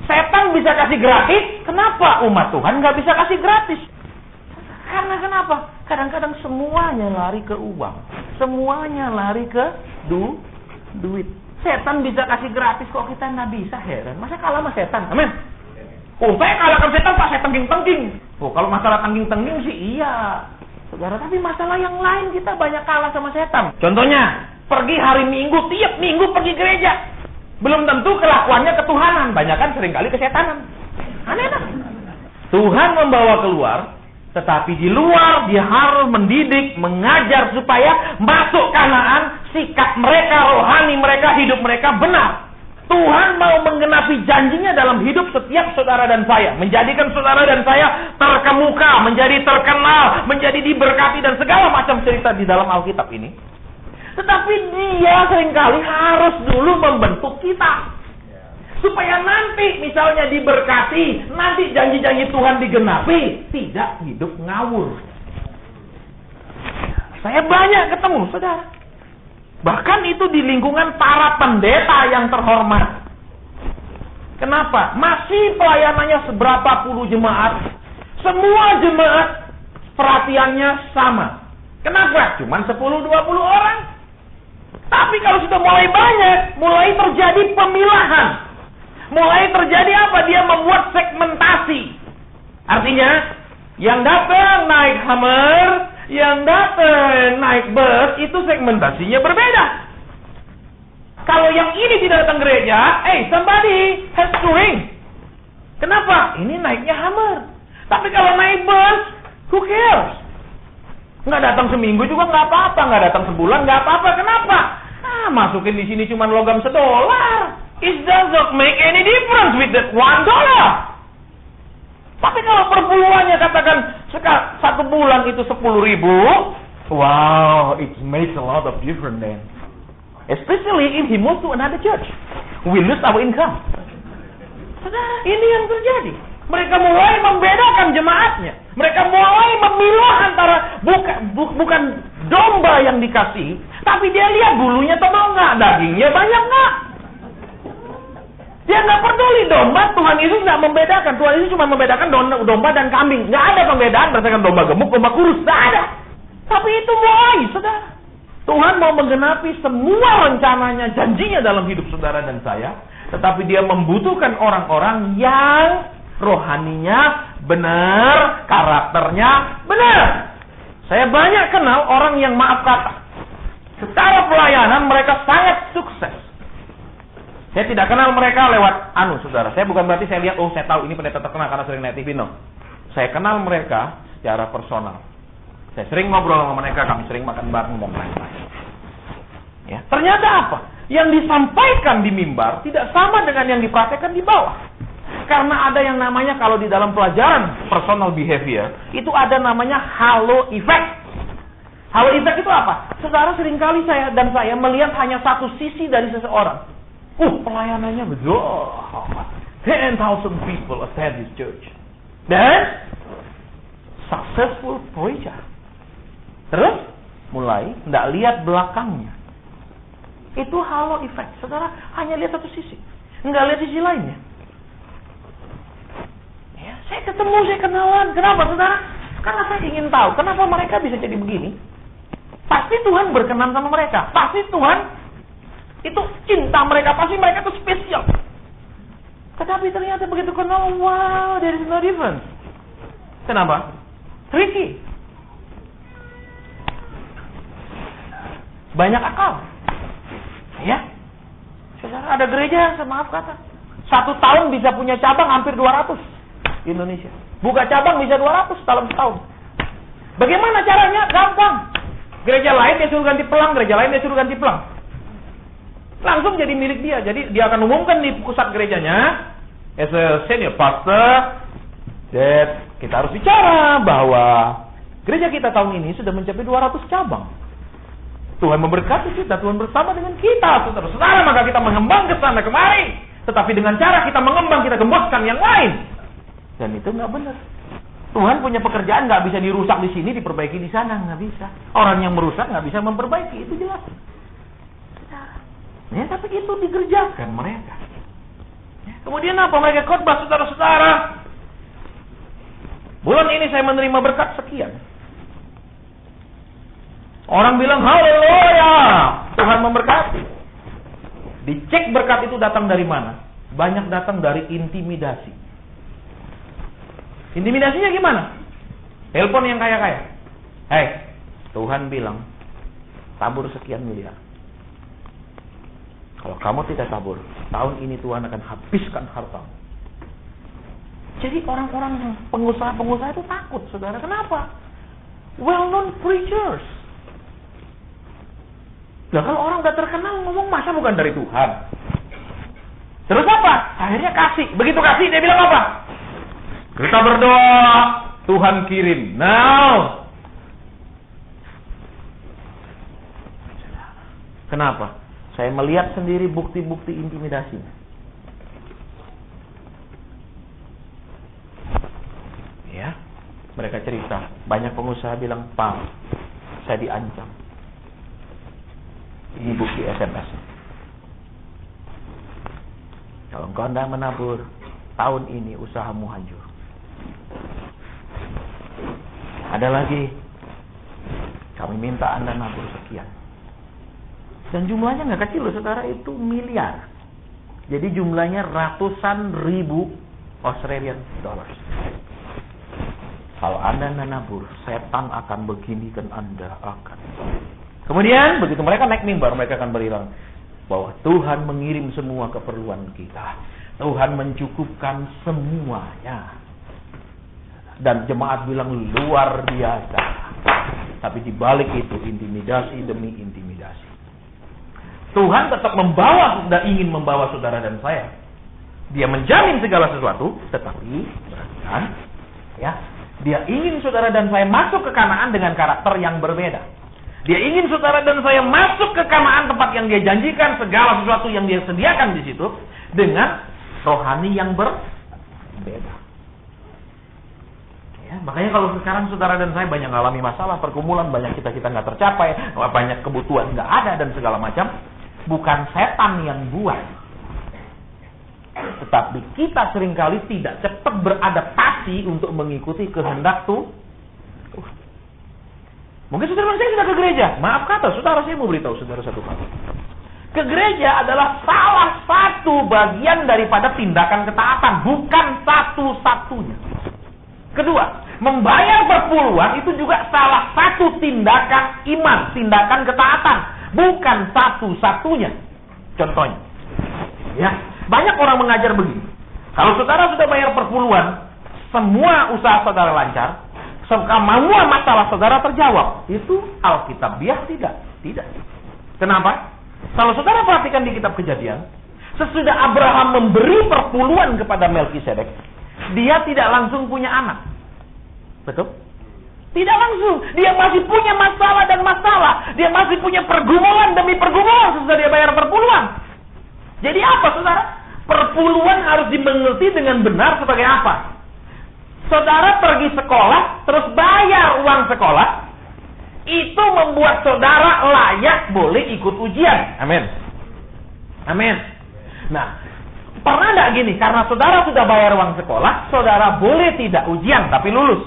Setan bisa kasih gratis, kenapa umat Tuhan nggak bisa kasih gratis? Karena kenapa? Kadang-kadang semuanya lari ke uang, semuanya lari ke duit. Setan bisa kasih gratis, kok kita nggak bisa, heran. Masa kalah sama setan? Amin. Oh, saya kalahkan setan, Pak, saya tengging-tengging. Oh, kalau masalah tengging-tengging sih iya, saudara. Tapi masalah yang lain kita banyak kalah sama setan. Contohnya, pergi hari Minggu, tiap minggu pergi gereja. Belum tentu kelakuannya ketuhanan, banyak kan seringkali kesetanan. Aneh kan? Tuhan membawa keluar, tetapi di luar dia harus mendidik, mengajar supaya masuk Kanaan, sikap mereka, rohani mereka, hidup mereka benar. Tuhan mau menggenapi janjinya dalam hidup setiap saudara dan saya, menjadikan saudara dan saya terkemuka, menjadi terkenal, menjadi diberkati dan segala macam cerita di dalam Alkitab ini. Tetapi dia seringkali harus dulu membentuk kita. Supaya nanti misalnya diberkati, nanti janji-janji Tuhan digenapi, tidak hidup ngawur. Saya banyak ketemu, saudara. Bahkan itu di lingkungan para pendeta yang terhormat. Kenapa? Masih pelayanannya seberapa puluh jemaat. Semua jemaat perhatiannya sama. Kenapa? Cuman 10-20 orang. Tapi kalau sudah mulai banyak, mulai terjadi pemilahan. Mulai terjadi apa? Dia membuat segmentasi. Artinya, yang datang naik Hummer, yang datang naik bus, itu segmentasinya berbeda. Kalau yang ini tidak datang gereja, somebody has to ring. Kenapa? Ini naiknya Hummer. Tapi kalau naik bus, who cares? Nggak datang seminggu juga nggak apa-apa, nggak datang sebulan nggak apa-apa. Kenapa? Masukin di sini cuma logam $1. It doesn't make any difference with that $1. Tapi kalau perpuluhannya katakan 1 bulan itu 10.000, wow, it makes a lot of difference then. Especially if he moves to another church, we lose our income. Saudara, ini yang terjadi. Mereka mulai membedakan jemaatnya. Mereka mulai memilah antara bukan domba yang dikasih, tapi dia lihat bulunya tebal nggak, dagingnya banyak nggak. Dia nggak peduli domba. Tuhan Yesus nggak membedakan. Tuhan Yesus cuma membedakan domba dan kambing. Nggak ada pembedaan berdasarkan domba gemuk, domba kurus, nggak ada. Tapi itu mulai, saudara. Tuhan mau menggenapi semua rencananya, janjinya dalam hidup saudara dan saya. Tetapi dia membutuhkan orang-orang yang rohaninya benar, karakternya benar. Saya banyak kenal orang yang maaf kata, secara pelayanan mereka sangat sukses. Saya tidak kenal mereka lewat saudara. Saya bukan berarti saya lihat, saya tahu ini pendeta terkenal karena sering lihat TV, no. Saya kenal mereka secara personal. Saya sering ngobrol sama mereka, kami sering makan bareng dan lain-lain. Ya, ternyata apa? Yang disampaikan di mimbar tidak sama dengan yang dipraktekkan di bawah. Karena ada yang namanya, kalau di dalam pelajaran personal behavior, itu ada namanya halo effect. Halo effect itu apa? Saudara, seringkali saya melihat hanya satu sisi dari seseorang. Pelayanannya betul. 10,000 people attend this church. Dan successful preacher. Terus mulai tidak lihat belakangnya. Itu halo effect. Saudara hanya lihat satu sisi, nggak lihat sisi lainnya. Ya, saya ketemu, saya kenalan. Kenapa, saudara? Karena saya ingin tahu kenapa mereka bisa jadi begini. Pasti Tuhan berkenan sama mereka. Pasti Tuhan itu cinta mereka. Pasti mereka itu spesial. Tetapi ternyata begitu kenal, wow, there is no difference. Kenapa? Tricky. Banyak akal. Ya. Saudara, ada gereja yang maaf kata 1 tahun bisa punya cabang hampir 200 di Indonesia. Buka cabang bisa 200 dalam setahun. Bagaimana caranya? Gampang. Gereja lain dia suruh ganti pelang, gereja lain dia suruh ganti pelang. Langsung jadi milik dia. Jadi dia akan umumkan di pusat gerejanya, as a senior pastor, that kita harus bicara bahwa gereja kita tahun ini sudah mencapai 200 cabang. Tuhan memberkati kita, Tuhan bersama dengan kita, saudara-saudara, maka kita mengembang ke sana kemari. Tetapi dengan cara kita mengembang, kita gemboskan yang lain. Dan itu nggak benar. Tuhan punya pekerjaan, nggak bisa dirusak di sini, diperbaiki di sana, nggak bisa. Orang yang merusak nggak bisa memperbaiki, itu jelas. Ya, tapi itu dikerjakan mereka. Ya, kemudian apa? Mereka khotbah, saudara-saudara. Bulan ini saya menerima berkat sekian. Orang bilang, haleluya, Tuhan memberkati. Dicek berkat itu datang dari mana? Banyak datang dari intimidasi. Intimidasinya gimana? Telepon yang kaya-kaya. Hei, Tuhan bilang, tabur sekian miliar. Kalau kamu tidak tabur, tahun ini Tuhan akan habiskan hartamu. Jadi orang-orang pengusaha-pengusaha itu takut, saudara. Kenapa? Well-known preachers. Nah, kalau orang udah terkenal ngomong, masa bukan dari Tuhan? Terus apa? Akhirnya kasih. Begitu kasih, dia bilang apa? Kita berdoa, Tuhan kirim. Now. Kenapa? Saya melihat sendiri bukti-bukti intimidasi. Ya, mereka cerita. Banyak pengusaha bilang, Pak, saya diancam. Ini bukti SMS. Kalau engkau tidak menabur, tahun ini usahamu hancur. Ada lagi, kami minta Anda nabur sekian. Dan jumlahnya nggak kecil loh, saudara, itu miliar. Jadi jumlahnya ratusan ribu Australian dollars. Kalau Anda nabur, setan akan begini dan Anda akan. Kemudian begitu mereka naik mimbar, mereka akan berilang bahwa Tuhan mengirim semua keperluan kita. Tuhan mencukupkan semuanya. Dan jemaat bilang luar biasa. Tapi di balik itu intimidasi demi intimidasi. Tuhan tetap ingin membawa saudara dan saya. Dia menjamin segala sesuatu, tetapi perhatikan, ya, dia ingin saudara dan saya masuk ke Kanaan dengan karakter yang berbeda. Dia ingin saudara dan saya masuk ke Kanaan, tempat yang dia janjikan, segala sesuatu yang dia sediakan di situ, dengan rohani yang berbeda. Ya, makanya kalau sekarang saudara dan saya banyak mengalami masalah, pergumulan, banyak kita nggak tercapai, banyak kebutuhan nggak ada dan segala macam, bukan setan yang buat. Tetapi kita seringkali tidak cepat beradaptasi untuk mengikuti kehendak Tuhan. Mungkin saudara saya sudah ke gereja. Maaf kata, saudara saya mau beritahu saudara satu hal. Ke gereja adalah salah satu bagian daripada tindakan ketaatan, bukan satu-satunya. Kedua, membayar perpuluhan itu juga salah satu tindakan iman, tindakan ketaatan, bukan satu-satunya. Contohnya, ya, banyak orang mengajar begini. Kalau saudara sudah bayar perpuluhan, semua usaha saudara lancar, semua masalah saudara terjawab. Itu Alkitabiah tidak. Tidak. Kenapa? Kalau saudara perhatikan di kitab Kejadian, sesudah Abraham memberi perpuluhan kepada Melkisedek, dia tidak langsung punya anak. Betul? Tidak langsung. Dia masih punya masalah dan masalah. Dia masih punya pergumulan demi pergumulan sesudah dia bayar perpuluhan. Jadi apa, saudara? Perpuluhan harus dimengerti dengan benar sebagai apa? Saudara pergi sekolah, terus bayar uang sekolah, itu membuat saudara layak boleh ikut ujian. Amin. Amin. Nah, pernah nggak gini? Karena saudara sudah bayar uang sekolah, saudara boleh tidak ujian tapi lulus.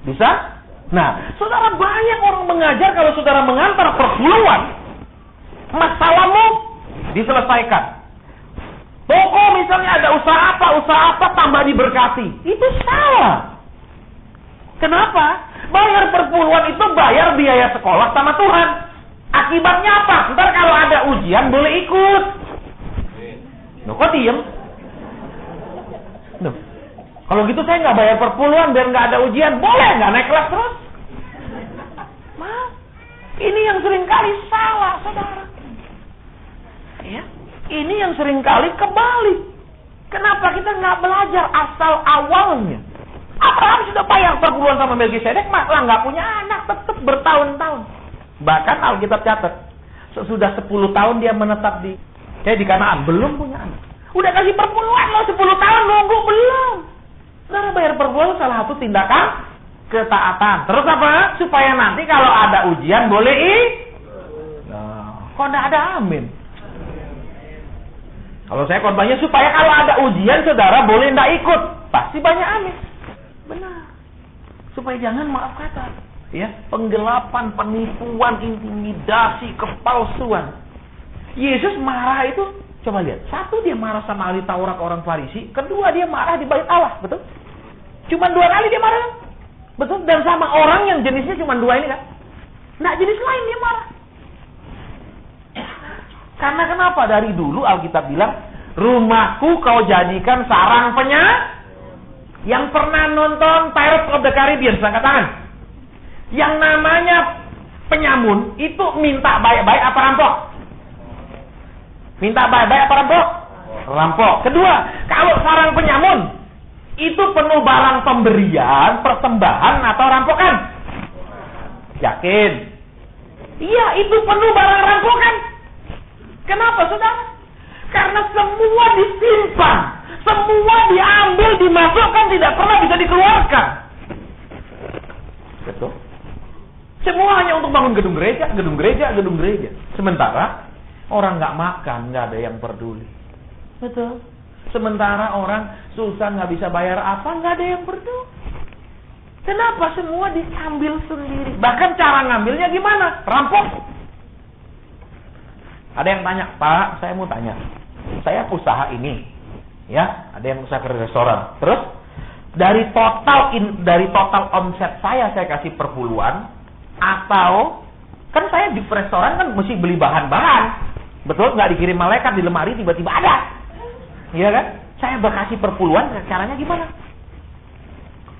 Bisa? Nah, saudara banyak orang mengajar kalau saudara mengantar perpuluhan, masalahmu diselesaikan. Toko misalnya ada usaha apa tambah diberkati. Itu salah. Kenapa? Bayar perpuluhan itu bayar biaya sekolah sama Tuhan. Akibatnya apa? Ntar kalau ada ujian boleh ikut. Loh, kok diem? Loh, kalau gitu saya nggak bayar perpuluhan biar nggak ada ujian. Boleh nggak naik kelas terus? Ini yang sering kali salah, saudara. Ya, ini yang sering kali kebalik. Kenapa kita nggak belajar asal awalnya? Abraham sudah bayar perpuluhan sama Melkisedek, malah nggak punya anak, tetap bertahun-tahun. Bahkan Alkitab catat, sesudah 10 tahun dia menetap di Kanaan, belum punya anak. Udah kasih perpuluhan loh, 10 tahun nunggu belum. Saudara bayar perpuluhan salah satu tindakan ketaatan. Terus apa? Supaya nanti kalau ada ujian boleh kok nggak ada amin? Kalau saya khotbahnya supaya kalau ada ujian saudara boleh nggak ikut, pasti banyak amin. Benar. Supaya jangan maaf kata, ya, penggelapan, penipuan, intimidasi, kepalsuan. Yesus marah itu, coba lihat. Satu, dia marah sama ahli Taurat orang Farisi. Kedua, dia marah di bait Allah, betul? Cuma 2 kali dia marah. Betul? Dan sama orang yang jenisnya cuma 2 ini kan. Nggak jenis lain dia marah. Karena kenapa? Dari dulu Alkitab bilang, rumahku kau jadikan sarang Yang pernah nonton Pirates of the Caribbean, angkat tangan. Yang namanya penyamun, itu minta baik-baik apa rampok? Minta baik-baik apa rampok? Rampok. Kedua, kalau sarang penyamun, itu penuh barang pemberian, persembahan atau rampokan? Yakin? Iya, itu penuh barang rampokan. Kenapa, saudara? Karena semua disimpan, semua diambil, dimasukkan, tidak pernah bisa dikeluarkan. Betul? Semua hanya untuk bangun gedung gereja, gedung gereja, gedung gereja. Sementara orang nggak makan, nggak ada yang peduli. Betul? Sementara orang susah nggak bisa bayar apa, nggak ada yang peduli. Kenapa? Semua diambil sendiri. Bahkan cara ngambilnya gimana? Rampok. Ada yang tanya, Pak, saya mau tanya. Saya usaha ini, ya, ada yang usaha ke restoran. Terus dari total omset saya kasih perpuluhan, atau kan saya di restoran kan mesti beli bahan-bahan, betul? Nggak dikirim malaikat di lemari tiba-tiba ada, iya kan? Saya berkasih perpuluhan, caranya gimana?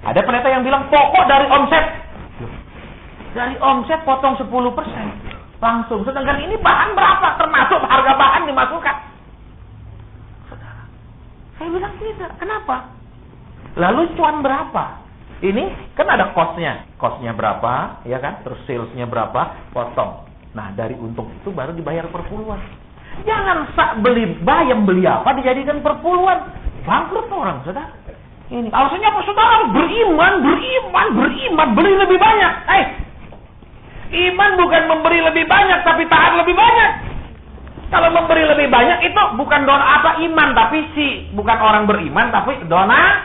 Ada pendeta yang bilang pokok dari omset potong 10% langsung. Sedangkan ini bahan berapa? Termasuk harga bahan dimasukkan. Saudara, saya bilang tidak. Kenapa? Lalu cuan berapa? Ini kan ada cost-nya berapa, ya kan? Terus sales-nya berapa? Potong. Nah, dari untung itu baru dibayar perpuluhan. Jangan beli apa dijadikan perpuluhan. Bangkrut orang, saudara. Ini alasannya apa, saudara? Beriman, beli lebih banyak. Iman bukan memberi lebih banyak, tapi taat lebih banyak. Kalau memberi lebih banyak itu bukan iman, tapi bukan orang beriman, tapi donatur.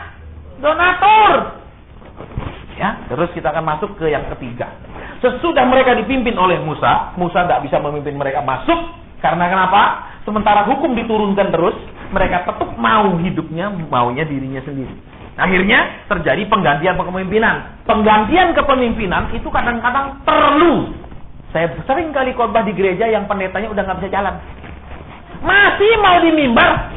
Ya, terus kita akan masuk ke yang ketiga. Sesudah mereka dipimpin oleh Musa nggak bisa memimpin mereka masuk. Karena kenapa? Sementara hukum diturunkan terus, mereka tetap maunya dirinya sendiri. Akhirnya terjadi penggantian kepemimpinan. Penggantian kepemimpinan itu kadang-kadang perlu. Saya sering kali khotbah di gereja yang pendetanya udah nggak bisa jalan. Masih mau di mimbar.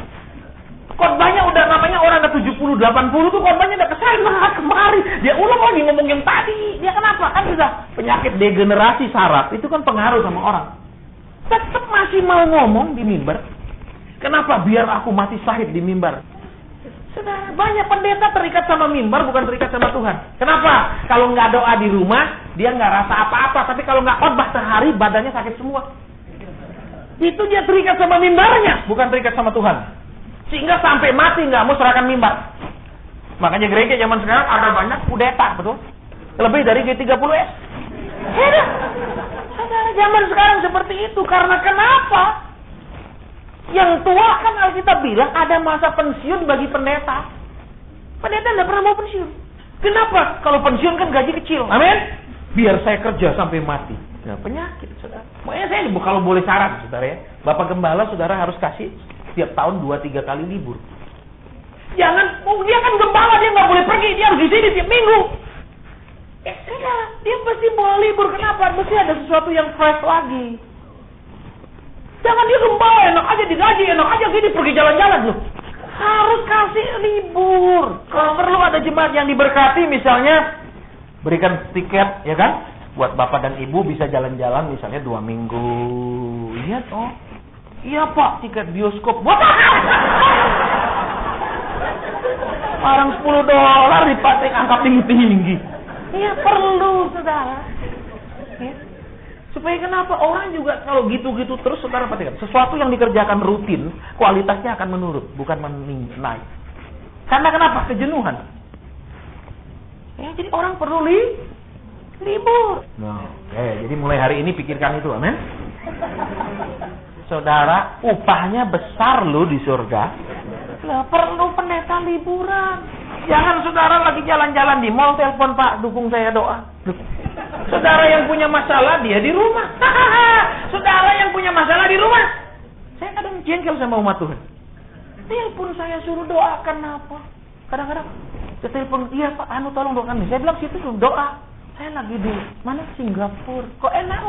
Khotbahnya udah namanya orang ada 70-80 tuh khotbahnya udah kesana kemari. Dia ulang lagi ngomong yang tadi. Dia kenapa? Kan sudah penyakit degenerasi saraf. Itu kan pengaruh sama orang. Tetap masih mau ngomong di mimbar. Kenapa? Biar aku mati syahid di mimbar. Saudara, banyak pendeta terikat sama mimbar, bukan terikat sama Tuhan. Kenapa? Kalau nggak doa di rumah, dia nggak rasa apa-apa. Tapi kalau nggak khotbah sehari, badannya sakit semua. Itu dia terikat sama mimbarnya, bukan terikat sama Tuhan. Sehingga sampai mati nggak mau serahkan mimbar. Makanya gereja zaman sekarang ada banyak kudeta, betul? Lebih dari G30S. Saudara, zaman sekarang seperti itu. Karena kenapa? Yang tua kan Alkitab bilang ada masa pensiun bagi pendeta. Pendeta tidak pernah mau pensiun. Kenapa? Kalau pensiun kan gaji kecil. Amin. Biar saya kerja sampai mati. Nah, penyakit, saudara. Makanya saya kalau boleh saran, saudara ya. Bapak Gembala, saudara harus kasih setiap tahun 2-3 kali libur. Jangan, dia kan gembala, dia nggak boleh pergi, dia harus di sini tiap minggu. Dia pasti boleh libur. Kenapa? Mesti ada sesuatu yang fresh lagi. Jangan dia gembala, enak aja digaji, enak aja gini pergi jalan-jalan loh. Harus kasih libur. Kalau perlu ada jemaat yang diberkati, misalnya berikan tiket, ya kan? Buat bapak dan ibu bisa jalan-jalan misalnya 2 minggu. Lihat, oh, iya pak, tiket bioskop. Buat orang $10 dipakai angkat tinggi-tinggi. Iya perlu, saudara. Ya. Supaya kenapa? Orang juga kalau gitu-gitu terus, saudara perhatikan. Sesuatu yang dikerjakan rutin, kualitasnya akan menurun, bukan naik. Karena kenapa? Kejenuhan. Ya, jadi orang perlu libur. Nah, jadi mulai hari ini pikirkan itu, amin. Saudara, upahnya besar loh di surga. Lah, perlu pendeta liburan. Jangan saudara lagi jalan-jalan di mall, telepon Pak, dukung saya doa. Saudara yang punya masalah, dia di rumah. Saudara yang punya masalah di rumah. Saya kadang jengkel sama umat Tuhan. Telepon saya suruh doakan apa? Kadang-kadang saya telepon, iya Pak, tolong doakan. Saya bilang situ dong doa. Saya lagi di mana? Singapura. Kok enak?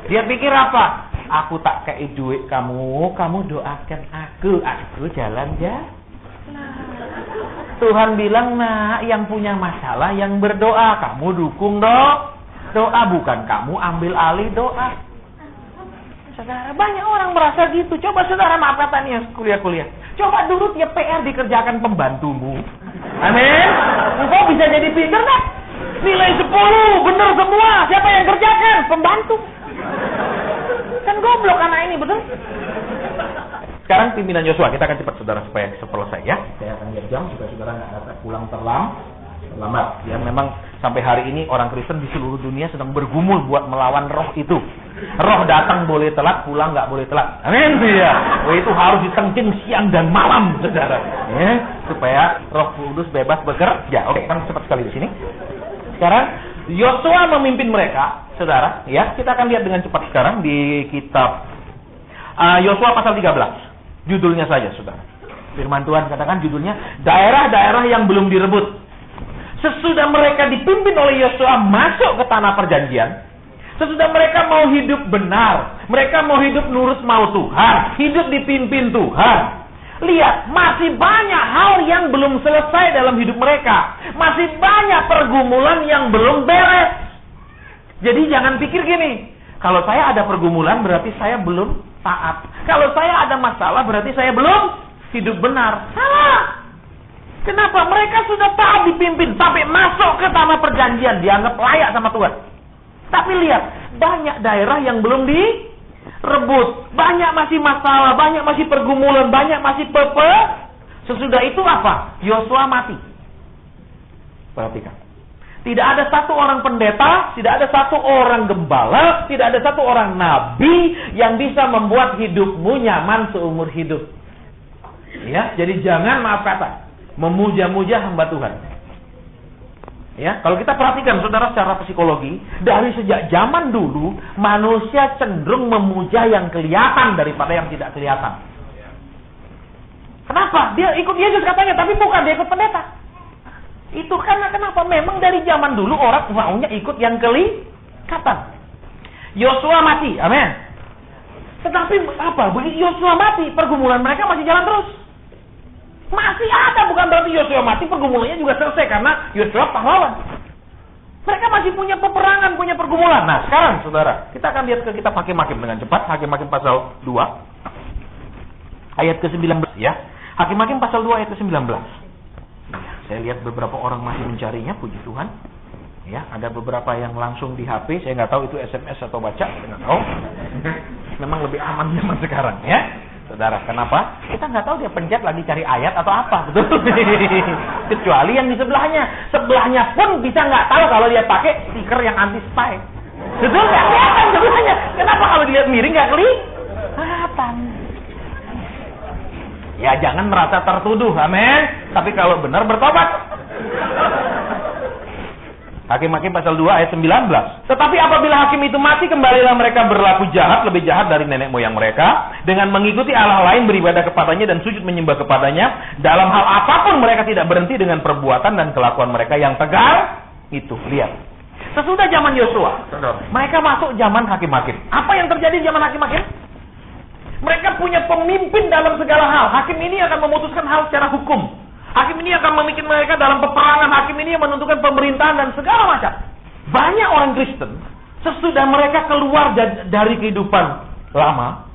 Dia pikir apa? Aku tak kayak duit kamu doakan aku jalan ya. Tuhan bilang, nah, yang punya masalah yang berdoa, kamu dukung doa, bukan kamu ambil alih doa. Saudara, banyak orang merasa gitu. Coba saudara maaf katanya kuliah-kuliah. Coba dulu tiap PR dikerjakan pembantumu. Amin. Engkau bisa jadi pinter kan? Nilai 10, bener semua. Siapa yang kerjakan? Pembantu. Kan goblok anak ini, betul? Sekarang pimpinan Yosua, kita akan cepat saudara supaya selesai ya. Saya akan lihat jam supaya saudara nggak datang pulang terlambat. Ya, memang sampai hari ini orang Kristen di seluruh dunia sedang bergumul buat melawan roh itu. Roh datang boleh telat, pulang nggak boleh telat. Amin ya. Itu harus ditengking siang dan malam, saudara. Ya, supaya Roh Kudus bebas bekerja. Oke, kan cepat sekali di sini. Sekarang Yosua memimpin mereka, saudara. Ya, kita akan lihat dengan cepat sekarang di kitab Yosua pasal 13. Judulnya saja, saudara. Firman Tuhan katakan judulnya daerah-daerah yang belum direbut. Sesudah mereka dipimpin oleh Yosua masuk ke tanah perjanjian, sesudah mereka mau hidup benar, mereka mau hidup nurut mau Tuhan, hidup dipimpin Tuhan. Lihat, masih banyak hal yang belum selesai dalam hidup mereka. Masih banyak pergumulan yang belum beres. Jadi jangan pikir gini, kalau saya ada pergumulan berarti saya belum taat. Kalau saya ada masalah berarti saya belum hidup benar. Salah. Kenapa? Mereka sudah taat dipimpin sampai masuk ke tanah perjanjian, dianggap layak sama Tuhan. Tapi lihat, banyak daerah yang belum direbut, banyak masih masalah, banyak masih pergumulan, banyak masih Sesudah itu apa? Yosua mati. Perhatikan. Tidak ada satu orang pendeta, tidak ada satu orang gembala, tidak ada satu orang nabi yang bisa membuat hidupmu nyaman seumur hidup. Ya, jadi jangan maaf kata memuja-muja hamba Tuhan. Ya, kalau kita perhatikan saudara secara psikologi, dari sejak zaman dulu manusia cenderung memuja yang kelihatan daripada yang tidak kelihatan. Kenapa? Dia ikut Yesus katanya, tapi bukan dia ikut pendeta. Itu karena kenapa? Memang dari zaman dulu orang maunya ikut yang kelihatan. Yosua mati, amin. Tetapi apa? Begitu Yosua mati, pergumulan mereka masih jalan terus. Masih ada, bukan berarti Yosua mati, pergumulannya juga selesai karena Yosua pahlawan. Mereka masih punya peperangan, punya pergumulan. Nah, sekarang saudara, kita akan lihat ke kitab Hakim-Hakim dengan cepat. Hakim-Hakim pasal 2 ayat ke-19 ya. Hakim-Hakim pasal 2 ayat ke-19. Saya lihat beberapa orang masih mencarinya, puji Tuhan. Ya, ada beberapa yang langsung di HP, saya nggak tahu itu SMS atau baca, saya nggak tahu. Memang lebih aman zaman sekarang, ya. Saudara, kenapa? Kita nggak tahu dia pencet lagi cari ayat atau apa, betul? Kecuali yang di sebelahnya. Sebelahnya pun bisa nggak tahu kalau dia pakai stiker yang anti spy. Betul nggak kelihatan sebenarnya. Kenapa kalau dilihat miring nggak kelihatan? Ya jangan merasa tertuduh, amin. Tapi kalau benar bertobat. Hakim-Hakim pasal 2 ayat 19. Tetapi apabila hakim itu mati, kembalilah mereka berlaku jahat, lebih jahat dari nenek moyang mereka, dengan mengikuti Allah lain, beribadah kepadanya dan sujud menyembah kepadanya. Dalam hal apapun mereka tidak berhenti dengan perbuatan dan kelakuan mereka yang tegar. Itu, lihat. Sesudah zaman Yosua, mereka masuk zaman hakim-hakim. Apa yang terjadi di zaman hakim-hakim? Mereka punya pemimpin dalam segala hal. Hakim ini akan memutuskan hal secara hukum. Hakim ini akan memimpin mereka dalam peperangan. Hakim ini yang menentukan pemerintahan dan segala macam. Banyak orang Kristen, sesudah mereka keluar dari kehidupan lama,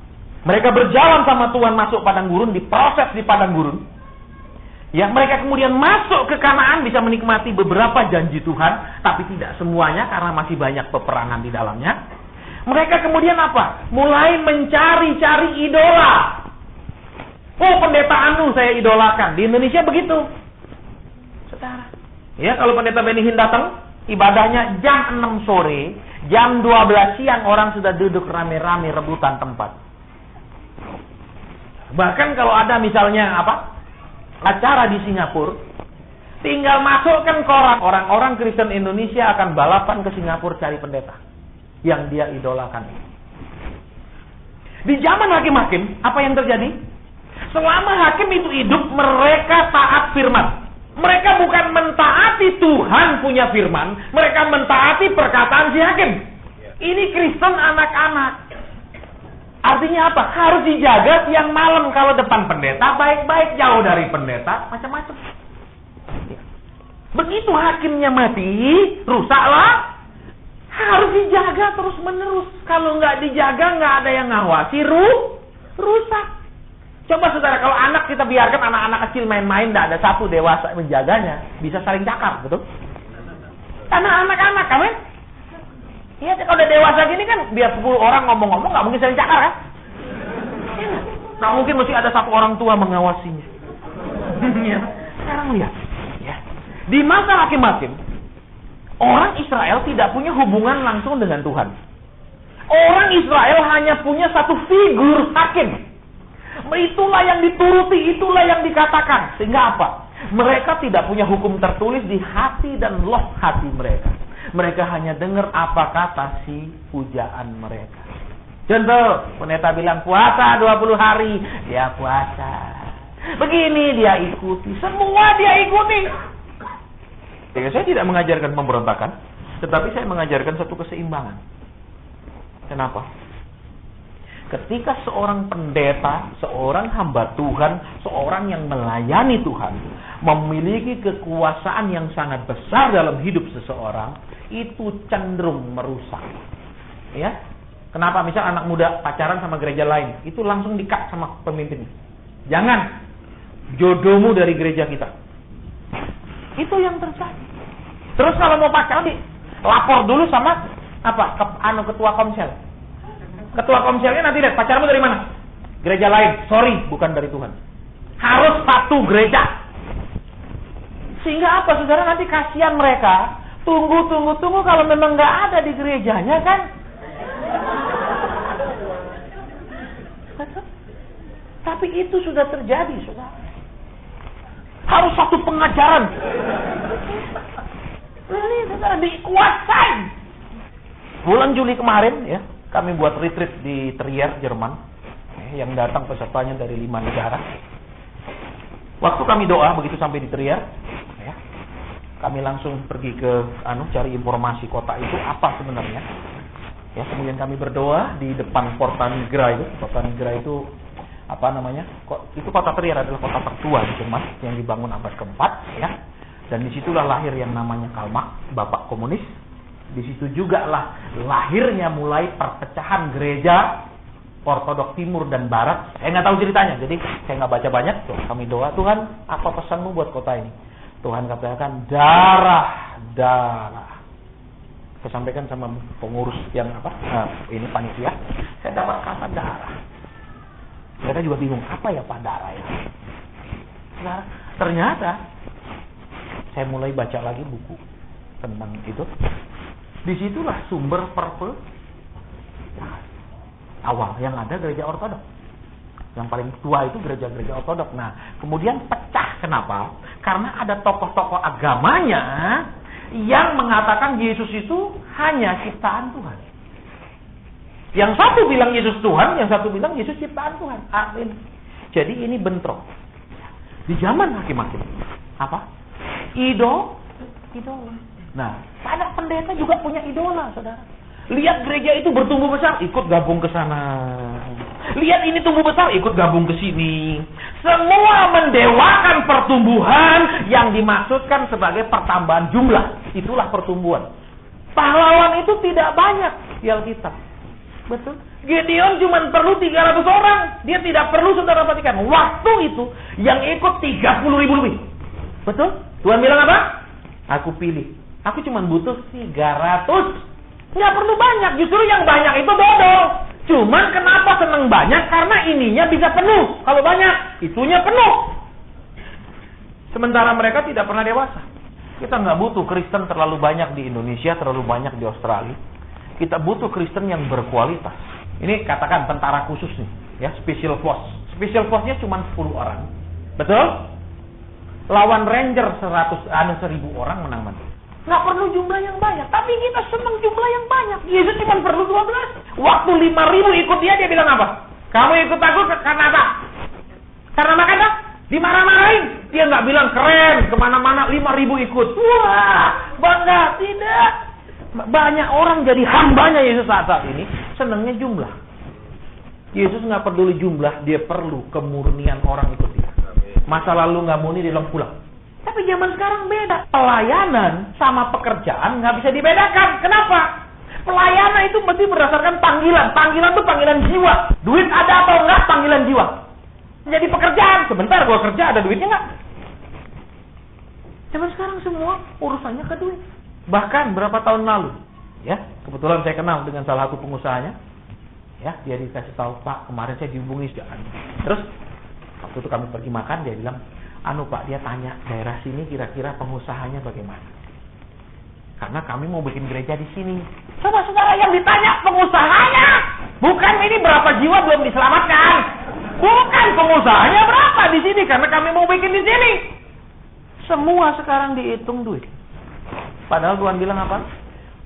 mereka berjalan sama Tuhan masuk padang gurun, diproses di padang gurun. Ya, mereka kemudian masuk ke Kanaan, bisa menikmati beberapa janji Tuhan, tapi tidak semuanya karena masih banyak peperangan di dalamnya. Mereka kemudian apa? Mulai mencari-cari idola. Oh, pendeta anu saya idolakan. Di Indonesia begitu. Saudara. Ya, kalau pendeta Benihin datang, ibadahnya jam 6 sore, jam 12 siang orang sudah duduk rame-rame rebutan tempat. Bahkan kalau ada misalnya acara di Singapura, tinggal masukkan koran, orang-orang Kristen Indonesia akan balapan ke Singapura cari pendeta yang dia idolakan. Di zaman hakim-hakim, apa yang terjadi? Selama hakim itu hidup, mereka taat firman. Mereka bukan mentaati Tuhan punya firman, mereka mentaati perkataan si hakim. Ini Kristen anak-anak. Artinya apa? Harus dijaga siang malam. Kalau depan pendeta baik-baik, jauh dari pendeta macam-macam. Begitu hakimnya mati, rusaklah. Harus dijaga terus-menerus. Kalau nggak dijaga, nggak ada yang ngawasi, rusak. Coba saudara, kalau anak kita biarkan anak-anak kecil main-main, tidak ada satu dewasa menjaganya, bisa saling cakar, betul? Karena anak-anak, kan? Iya, kalau udah dewasa gini kan, biar 10 orang ngomong-ngomong, nggak mungkin saling cakar, kan? Nggak mungkin mesti ada satu orang tua mengawasinya. Sekarang lihat, ya. Di masa hakim-hakim, orang Israel tidak punya hubungan langsung dengan Tuhan. Orang Israel hanya punya satu figur hakim. Itulah yang dituruti, itulah yang dikatakan. Sehingga apa? Mereka tidak punya hukum tertulis di hati dan loh hati mereka. Mereka hanya dengar apa kata si pujaan mereka. Contoh, pendeta bilang puasa 20 hari, dia puasa. Begini dia ikuti, semua dia ikuti. Jadi saya tidak mengajarkan pemberontakan, tetapi saya mengajarkan satu keseimbangan. Kenapa? Ketika seorang pendeta, seorang hamba Tuhan, seorang yang melayani Tuhan, memiliki kekuasaan yang sangat besar dalam hidup seseorang, itu cenderung merusak. Ya, kenapa? Misal anak muda pacaran sama gereja lain, itu langsung di-cut sama pemimpinnya. Jangan, jodohmu dari gereja kita. Itu yang terjadi. Terus kalau mau pacaran, lapor dulu sama ketua komsel. Ketua komselnya nanti lihat, pacarmu dari mana? Gereja lain. Sorry, bukan dari Tuhan. Harus satu gereja. Sehingga apa, saudara? Nanti kasihan mereka. Tunggu kalau memang nggak ada di gerejanya, kan? Tapi itu sudah terjadi, saudara. Harus satu pengajaran. Ini, saudara, dikuasai. Bulan Juli kemarin, ya. Kami buat retreat di Trier, Jerman. Yang datang pesertanya dari 5 negara. Waktu kami doa, begitu sampai di Trier, ya, kami langsung pergi ke cari informasi kota itu apa sebenarnya. Ya, kemudian kami berdoa di depan Porta Nigra itu. Porta Nigra itu itu kota Trier adalah kota tertua di Jerman yang dibangun abad ke-4, ya. Dan disitulah lahir yang namanya Karl Marx, bapak komunis. Di situ juga lah lahirnya mulai perpecahan gereja Ortodok Timur dan Barat. Saya nggak tahu ceritanya, jadi saya nggak baca banyak. Tuh, kami doa, Tuhan, apa pesanmu buat kota ini? Tuhan katakan darah. Saya sampaikan sama pengurus yang ini panitia. Saya dapat kata darah. Mereka juga bingung, apa ya Pak darah ya? Nah, ternyata saya mulai baca lagi buku tentang itu. Disitulah sumber awal yang ada gereja ortodok. Yang paling tua itu gereja-gereja ortodok. Nah, kemudian pecah. Kenapa? Karena ada tokoh-tokoh agamanya yang mengatakan Yesus itu hanya ciptaan Tuhan. Yang satu bilang Yesus Tuhan, yang satu bilang Yesus ciptaan Tuhan. Amin. Jadi ini bentrok. Di zaman hakim-hakim. Apa? Idola. Nah, banyak pendeta juga punya idola, saudara. Lihat gereja itu bertumbuh besar, ikut gabung ke sana. Lihat ini tumbuh besar, ikut gabung ke sini. Semua mendewakan pertumbuhan yang dimaksudkan sebagai pertambahan jumlah. Itulah pertumbuhan. Pahlawan itu tidak banyak di Alkitab. Betul. Gideon cuma perlu 300 orang. Dia tidak perlu, saudara perhatikan. Waktu itu yang ikut 30.000 lebih. Betul? Tuhan bilang apa? Aku pilih. Aku cuma butuh 300. Nggak perlu banyak. Justru yang banyak itu bodoh. Cuman kenapa senang banyak? Karena ininya bisa penuh. Kalau banyak, itunya penuh. Sementara mereka tidak pernah dewasa. Kita nggak butuh Kristen terlalu banyak di Indonesia, terlalu banyak di Australia. Kita butuh Kristen yang berkualitas. Ini katakan tentara khusus nih, ya, Special Force. Special Force-nya cuma 10 orang. Betul? Lawan Ranger 1.000 orang menang. Nggak perlu jumlah yang banyak, tapi kita senang jumlah yang banyak. Yesus cuma perlu 12. Waktu 5.000 ikut dia bilang apa? Kamu ikut aku karena apa? Karena makan apa? Dimarah-marahin. Dia nggak bilang keren, kemana-mana 5.000 ikut. Wah, bangga. Tidak. Banyak orang jadi hambanya Yesus saat ini, senangnya jumlah. Yesus nggak peduli jumlah, dia perlu kemurnian orang ikut dia. Masa lalu nggak murni, dia pulang. Tapi zaman sekarang beda. Pelayanan sama pekerjaan nggak bisa dibedakan. Kenapa? Pelayanan itu mesti berdasarkan panggilan. Panggilan itu panggilan jiwa. Duit ada atau enggak, panggilan jiwa. Jadi pekerjaan. Sebentar gua kerja, ada duitnya nggak? Zaman sekarang semua urusannya ke duit. Bahkan berapa tahun lalu, ya, kebetulan saya kenal dengan salah satu pengusahanya. Ya, dia dikasih tahu, Pak, kemarin saya dihubungi sejalan. Terus waktu itu kami pergi makan, dia bilang, Pak, dia tanya daerah sini kira-kira pengusahanya bagaimana? Karena kami mau bikin gereja di sini. Coba saudara, yang ditanya pengusahanya, bukan ini berapa jiwa belum diselamatkan. Bukan pengusahanya berapa di sini, karena kami mau bikin di sini. Semua sekarang dihitung duit. Padahal Tuhan bilang apa?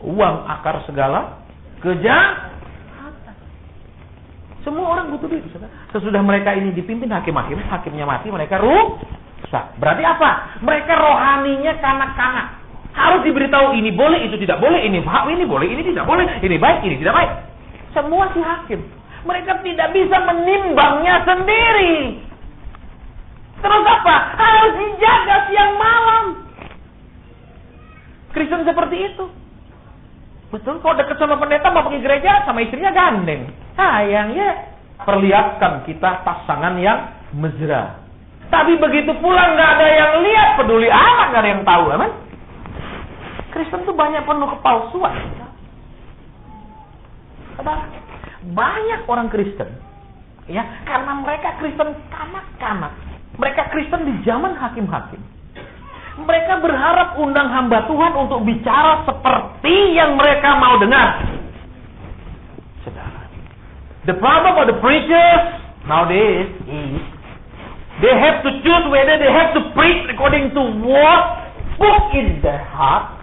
Uang akar segala kejahatan. Semua orang butuh duit. Sesudah mereka ini dipimpin hakim-hakim, hakimnya mati, mereka rusak. Berarti apa? Mereka rohaninya kanak-kanak. Harus diberitahu ini boleh, itu tidak boleh, ini boleh, ini tidak boleh, ini baik, ini tidak baik. Semua si hakim. Mereka tidak bisa menimbangnya sendiri. Terus apa? Harus dijaga siang malam. Kristen seperti itu. Betul, kalau dekat sama pendeta mau pergi gereja, sama istrinya gandeng. Sayangnya, perlihatkan kita pasangan yang mesra. Tapi begitu pulang nggak ada yang lihat, peduli amat, nggak ada yang tahu, aman? Kristen tuh banyak penuh kepalsuan. Banyak orang Kristen, ya, karena mereka Kristen kanak-kanak. Mereka Kristen di zaman hakim-hakim. Mereka berharap undang hamba Tuhan untuk bicara seperti yang mereka mau dengar. Saudara, the problem of the preachers nowadays is they have to choose whether they have to preach according to what put in their heart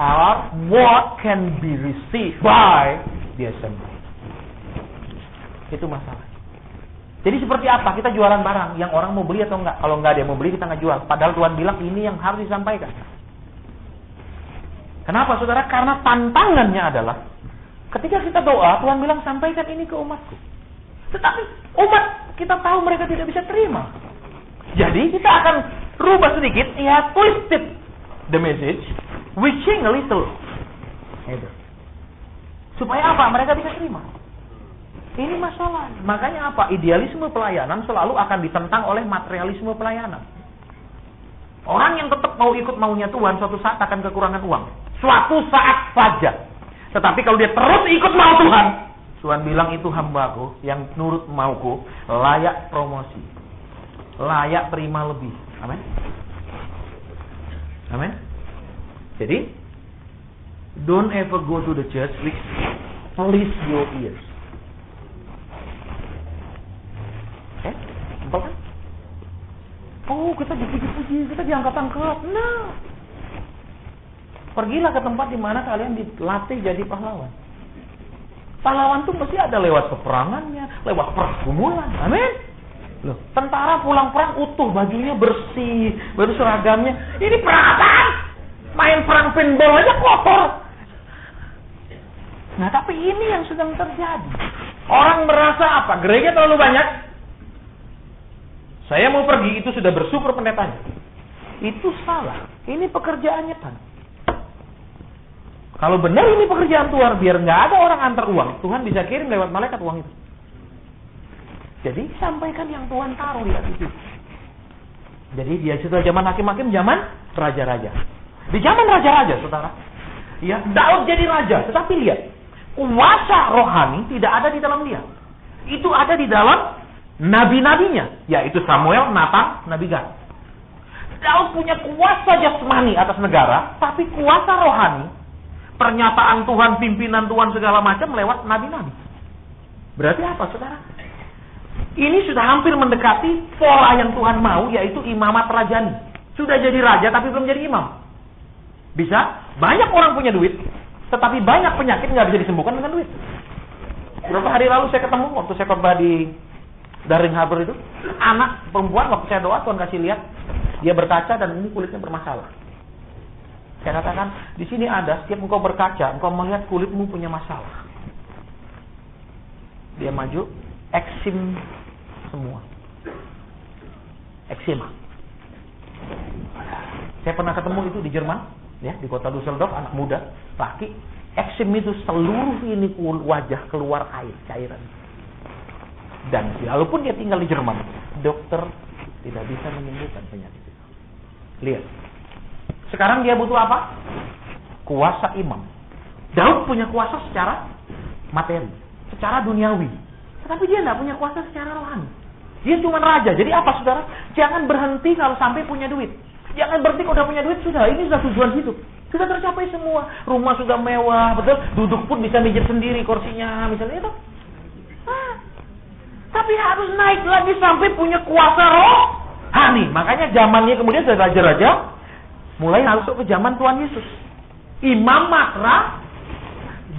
or what can be received by the assembly. Itu masalah. Jadi seperti apa? Kita jualan barang, yang orang mau beli atau enggak? Kalau enggak dia mau beli, kita enggak jual. Padahal Tuhan bilang ini yang harus disampaikan. Kenapa saudara? Karena tantangannya adalah ketika kita doa, Tuhan bilang sampaikan ini ke umatku. Tetapi umat kita tahu mereka tidak bisa terima. Jadi kita akan rubah sedikit, ya, twisted the message, we change a little. Supaya apa? Mereka bisa terima. Ini masalah. Makanya apa? Idealisme pelayanan selalu akan ditentang oleh materialisme pelayanan. Orang yang tetap mau ikut maunya Tuhan, suatu saat akan kekurangan uang. Suatu saat saja. Tetapi kalau dia terus ikut mau Tuhan, Tuhan bilang itu hambaku yang nurut mauku, layak promosi, layak terima lebih. Amin. Amin. Jadi Don't ever go to the church which please your ears. Simpel kan? Oh, kita dipuji-puji, kita diangkat-angkat. Nah, pergilah ke tempat di mana kalian dilatih jadi pahlawan. Pahlawan tuh pasti ada lewat peperangannya, lewat pergumulan. Amin. Loh, tentara pulang perang utuh, bajunya bersih, baru seragamnya. Ini perang apaan? Main perang paintball aja kotor. Nah, tapi ini yang sedang terjadi. Orang merasa apa? Gereja terlalu banyak. Saya mau pergi, itu sudah bersyukur pendetanya. Itu salah. Ini pekerjaannya kan. Kalau benar ini pekerjaan Tuhan, biar nggak ada orang antar uang, Tuhan bisa kirim lewat malaikat uang itu. Jadi sampaikan yang Tuhan taruh di hati itu. Jadi dia setelah zaman hakim-hakim, zaman raja-raja. Di zaman raja-raja, saudara, ya Daud jadi raja. Tetapi lihat, kuasa rohani tidak ada di dalam dia. Itu ada di dalam nabi-nabinya, yaitu Samuel, Nathan, Nabi Gad. Daud punya kuasa jasmani atas negara, tapi kuasa rohani, pernyataan Tuhan, pimpinan Tuhan segala macam lewat nabi-nabi. Berarti apa, saudara? Ini sudah hampir mendekati pola yang Tuhan mau, yaitu imamat rajani. Sudah jadi raja tapi belum jadi imam. Bisa? Banyak orang punya duit, tetapi banyak penyakit nggak bisa disembuhkan dengan duit. Beberapa hari lalu saya ketemu, waktu saya khotbah di Daring Harbor itu, anak perempuan waktu saya doa, Tuhan kasih lihat, dia berkaca dan ini kulitnya bermasalah. Saya katakan, di sini ada, setiap engkau berkaca, engkau melihat kulitmu punya masalah. Dia maju, eksim semua. Eksima. Saya pernah ketemu itu di Jerman, ya, di kota Düsseldorf, anak muda, laki. Eksim itu seluruh ini wajah keluar air, cairan. Dan walaupun dia tinggal di Jerman, dokter tidak bisa menyembuhkan penyakit itu. Lihat. Sekarang dia butuh apa? Kuasa imam. Daud punya kuasa secara materi, secara duniawi. Tetapi dia tidak punya kuasa secara rohani. Dia cuma raja. Jadi apa, saudara? Jangan berhenti kalau sampai punya duit. Jangan berhenti kalau udah punya duit, sudah. Ini sudah tujuan hidup. Sudah tercapai semua. Rumah sudah mewah, betul? Duduk pun bisa mijit sendiri kursinya, misalnya itu. Tapi harus naik lagi sampai punya kuasa rohani. Makanya zamannya kemudian sudah raja-raja mulai masuk ke zaman Tuhan Yesus. Imam Matra,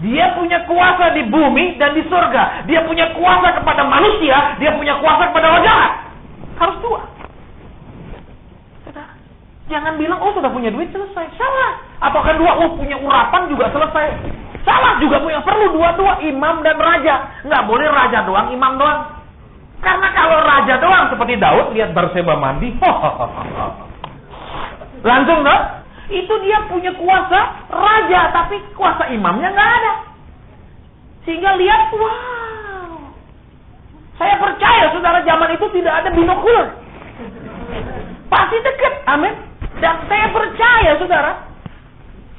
dia punya kuasa di bumi dan di surga. Dia punya kuasa kepada manusia, dia punya kuasa kepada orang jahat. Harus dua. Jangan bilang, oh sudah punya duit selesai. Salah. Apakah dua? Oh punya urapan juga selesai. Salah juga, punya perlu dua-dua, imam dan raja. Nggak boleh raja doang, imam doang. Karena kalau raja doang seperti Daud, lihat Batseba mandi. Langsung dong. Itu dia punya kuasa raja, tapi kuasa imamnya nggak ada. Sehingga lihat, wow. Saya percaya saudara zaman itu tidak ada binokular. Pasti dekat, amin. Dan saya percaya saudara,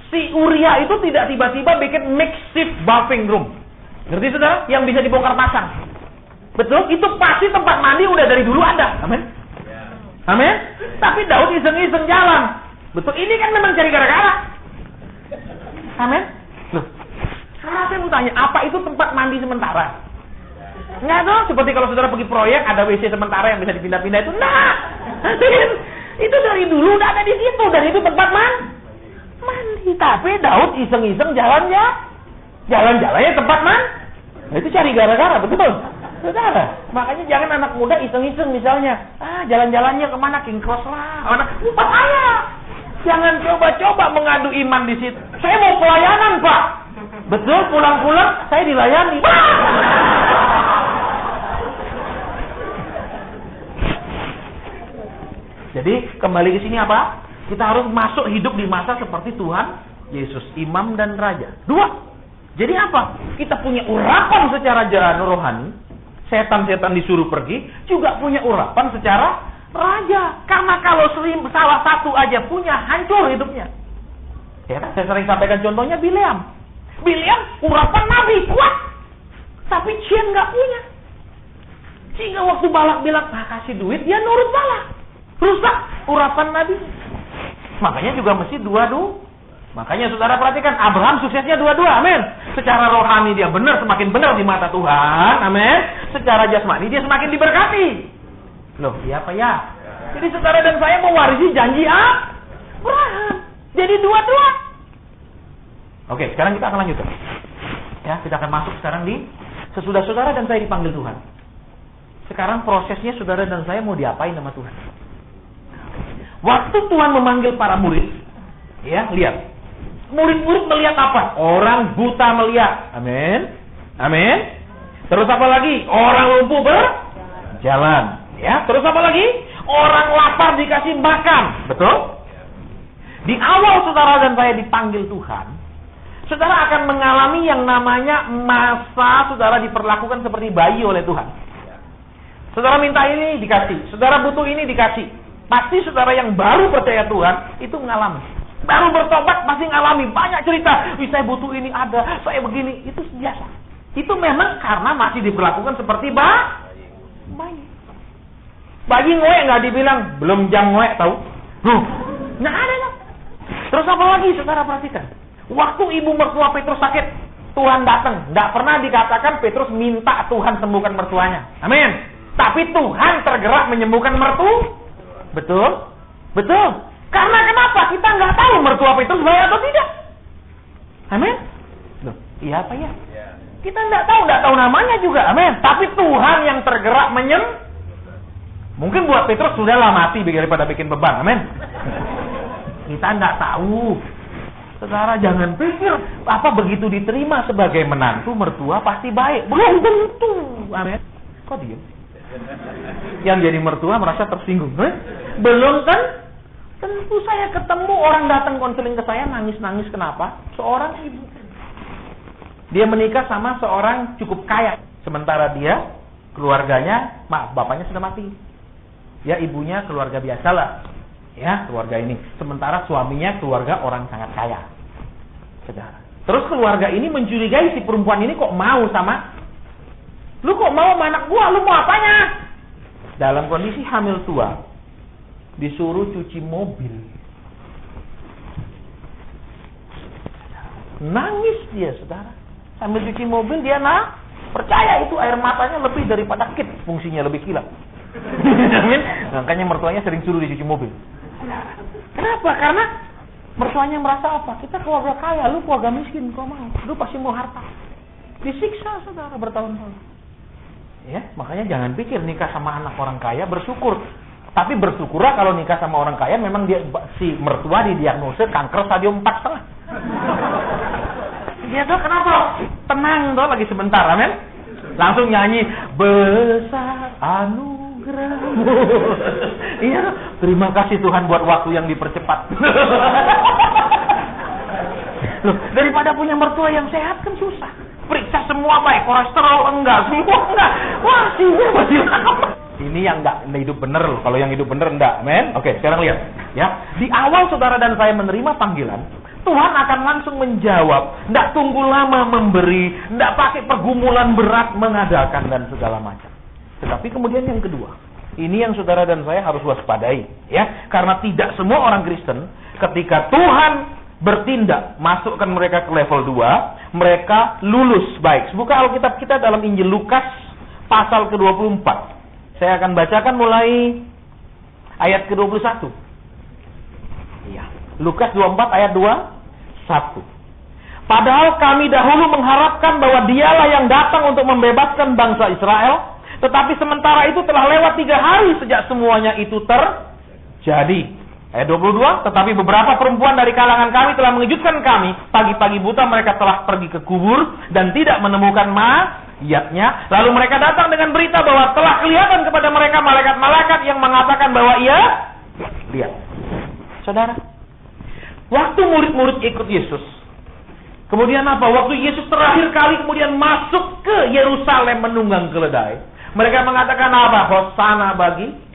si Uria itu tidak tiba-tiba bikin makeshift bathing room. Ngerti saudara? Yang bisa dibongkar pasang. Betul? Itu pasti tempat mandi udah dari dulu ada, amin. Amin. Tapi Daud iseng-iseng jalan. Betul, ini kan memang cari gara-gara. Amin. Loh, saya mau tanya, apa itu tempat mandi sementara? Enggak dong, seperti kalau saudara pergi proyek, ada WC sementara yang bisa dipindah-pindah itu. Nah, itu dari dulu udah ada di situ, dan itu tempat mandi. Tapi Daud iseng-iseng jalan-jalannya tempat mandi. Nah, itu cari gara-gara, betul? Saudara, makanya jangan anak muda iseng-iseng misalnya, jalan-jalannya kemana, King Cross lah, mana, bahaya. Jangan coba-coba mengadu iman di situ. Saya mau pelayanan, Pak. Betul, pulang-pulang saya dilayani. Jadi kembali ke sini apa? Kita harus masuk hidup di masa seperti Tuhan Yesus, imam dan raja. Dua. Jadi apa? Kita punya urapan secara jalan rohani. Setan-setan disuruh pergi, juga punya urapan secara raja. Karena kalau salah satu aja punya, hancur hidupnya. Ya, saya sering sampaikan contohnya Bileam. Bileam urapan nabi kuat, tapi dia nggak punya. Sehingga waktu Balak bilang, kasih duit, dia nurut Balak. Rusak urapan nabi. Makanya juga mesti dua Makanya saudara perhatikan, Abraham suksesnya dua-dua, amin. Secara rohani dia benar, semakin benar di mata Tuhan, amin. Secara jasmani dia semakin diberkati. Loh, iya apa ya? Jadi saudara dan saya mewarisi janji Abraham. Jadi dua-dua. Oke, sekarang kita akan lanjut. Ya, kita akan masuk sekarang di sesudah saudara dan saya dipanggil Tuhan. Sekarang prosesnya saudara dan saya mau diapain sama Tuhan? Waktu Tuhan memanggil para murid, ya, lihat. Murid-murid melihat apa? Orang buta melihat. Amin. Amin. Terus apa lagi? Orang lumpuh berjalan. Ya, terus apa lagi? Orang lapar dikasih makan. Betul? Di awal saudara dan saya dipanggil Tuhan, saudara akan mengalami yang namanya masa saudara diperlakukan seperti bayi oleh Tuhan. Saudara minta ini dikasih, saudara butuh ini dikasih. Pasti saudara yang baru percaya Tuhan itu mengalami. Baru bertobat pasti ngalami banyak cerita. Saya butuh ini ada, saya begini. Itu biasa. Itu memang karena masih diperlakukan seperti bayi. Bayi ngoek nggak dibilang belum jam ngoek tahu? Nggak ada kan? Terus apa lagi saudara perhatikan? Waktu ibu mertua Petrus sakit, Tuhan datang. Nggak pernah dikatakan Petrus minta Tuhan sembuhkan mertuanya. Amin. Tapi Tuhan tergerak menyembuhkan mertua. Betul? Betul. Karena kenapa? Kita nggak tahu mertua Petrus baik atau tidak. Amin. Loh, iya apa ya? Kita nggak tahu namanya juga. Amin. Tapi Tuhan yang tergerak mungkin buat Petrus sudahlah mati daripada bikin beban. Amin. Kita nggak tahu. Saudara jangan pikir apa begitu diterima sebagai menantu mertua pasti baik. Belum tentu. Amin. Kok diam? Yang jadi mertua merasa tersinggung. Belum kan? Tentu saya ketemu orang datang konseling ke saya nangis-nangis kenapa? Seorang ibu. Dia menikah sama seorang cukup kaya. Sementara dia, keluarganya, bapaknya sudah mati. Ya ibunya keluarga biasa lah. Ya keluarga ini. Sementara suaminya keluarga orang sangat kaya. Saudara. Terus keluarga ini mencurigai si perempuan ini kok mau sama. Lu kok mau sama anak gua? Lu mau apanya? Dalam kondisi hamil tua. Disuruh cuci mobil. Nangis dia, saudara. Sambil cuci mobil dia percaya itu air matanya lebih daripada kit, fungsinya lebih kilat. Amin. Makanya mertuanya sering suruh dicuci mobil. Kenapa? Karena mertuanya merasa apa? Kita keluarga kaya, lu keluarga miskin, kau mau? Lu pasti mau harta. Disiksa, saudara, bertahun-tahun. Ya, makanya jangan pikir nikah sama anak orang kaya bersyukur. Tapi bersyukurlah kalau nikah sama orang kaya memang dia si mertua didiagnosis kanker stadium 4,5. Dia tuh kenapa? Tenang tuh lagi sebentar, amin. Langsung nyanyi besar anugerahmu. Iya, terima kasih Tuhan buat waktu yang dipercepat. Loh, daripada punya mertua yang sehat kan susah. Periksa semua baik, kolesterol enggak, semua enggak. Wah, sihnya masih lama. Ini yang enggak hidup bener loh. Kalau yang hidup bener enggak, men. Oke, sekarang lihat. Ya, di awal saudara dan saya menerima panggilan, Tuhan akan langsung menjawab. Enggak tunggu lama memberi, enggak pakai pergumulan berat mengadakan dan segala macam. Tetapi kemudian yang kedua, ini yang saudara dan saya harus waspadai, ya. Karena tidak semua orang Kristen ketika Tuhan bertindak, masukkan mereka ke level 2, mereka lulus baik. Buka Alkitab kita dalam Injil Lukas pasal ke-24. Saya akan bacakan mulai ayat ke-21. Iya. Lukas 24 ayat 21. Padahal kami dahulu mengharapkan bahwa dialah yang datang untuk membebaskan bangsa Israel, tetapi sementara itu telah lewat 3 hari sejak semuanya itu terjadi. Ayat 22, tetapi beberapa perempuan dari kalangan kami telah mengejutkan kami. Pagi-pagi buta mereka telah pergi ke kubur dan tidak menemukan mayatnya. Lalu mereka datang dengan berita bahwa telah kelihatan kepada mereka malaikat-malaikat yang mengatakan bahwa ia lihat. Saudara, waktu murid-murid ikut Yesus, kemudian apa? Waktu Yesus terakhir kali kemudian masuk ke Yerusalem menunggang keledai, mereka mengatakan apa? Hosana bagi.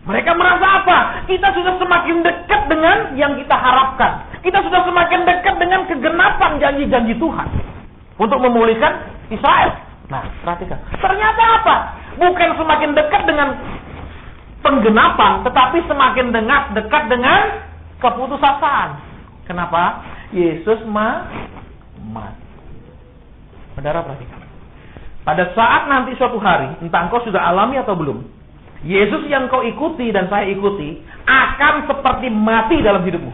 Mereka merasa apa? Kita sudah semakin dekat dengan yang kita harapkan. Kita sudah semakin dekat dengan kegenapan janji-janji Tuhan untuk memulihkan Israel. Nah, perhatikan. Ternyata apa? Bukan semakin dekat dengan penggenapan, tetapi semakin dekat dengan keputusasaan. Kenapa? Yesus mati. Saudara perhatikan. Pada saat nanti suatu hari, entah engkau sudah alami atau belum, Yesus yang kau ikuti dan saya ikuti akan seperti mati dalam hidupmu.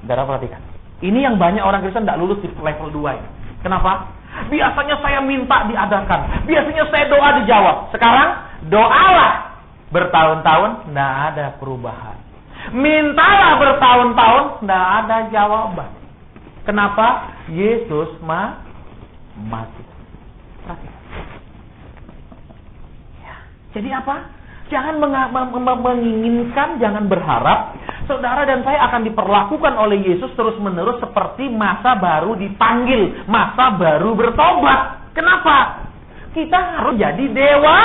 Saudara perhatikan. Ini yang banyak orang Kristen tidak lulus di level 2 ini. Kenapa? Biasanya saya minta diadakan. Biasanya saya doa dijawab. Sekarang doalah bertahun-tahun, tidak ada perubahan. Mintalah bertahun-tahun, tidak ada jawaban. Kenapa? Yesus mati. Ya. Jadi apa? Jangan menginginkan, jangan berharap saudara dan saya akan diperlakukan oleh Yesus terus-menerus seperti masa baru dipanggil, masa baru bertobat. Kenapa? Kita harus jadi dewa.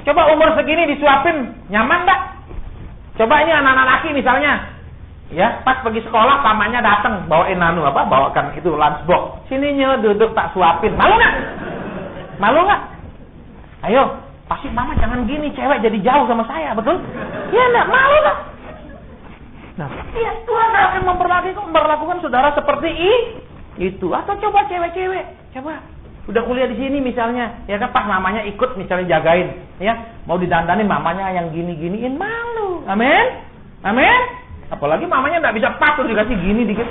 Coba umur segini disuapin, nyaman enggak? Coba ini anak-anak laki misalnya, ya, pas pergi sekolah pamannya datang bawain bawakan itu lunchbox. Sini duduk tak suapin. Malu enggak? Malu enggak? Ayo, pasti mama jangan gini, cewek jadi jauh sama saya, betul? Ya enggak, malu enggak? Nah, ya Tuhan akan memperlakukan saudara seperti itu. Atau coba cewek-cewek, coba udah kuliah di sini misalnya, ya kan pas mamanya ikut misalnya jagain, ya mau didandanin mamanya yang gini-giniin, malu. Amin, amin. Apalagi mamanya nggak bisa pas tuh dikasih gini dikit,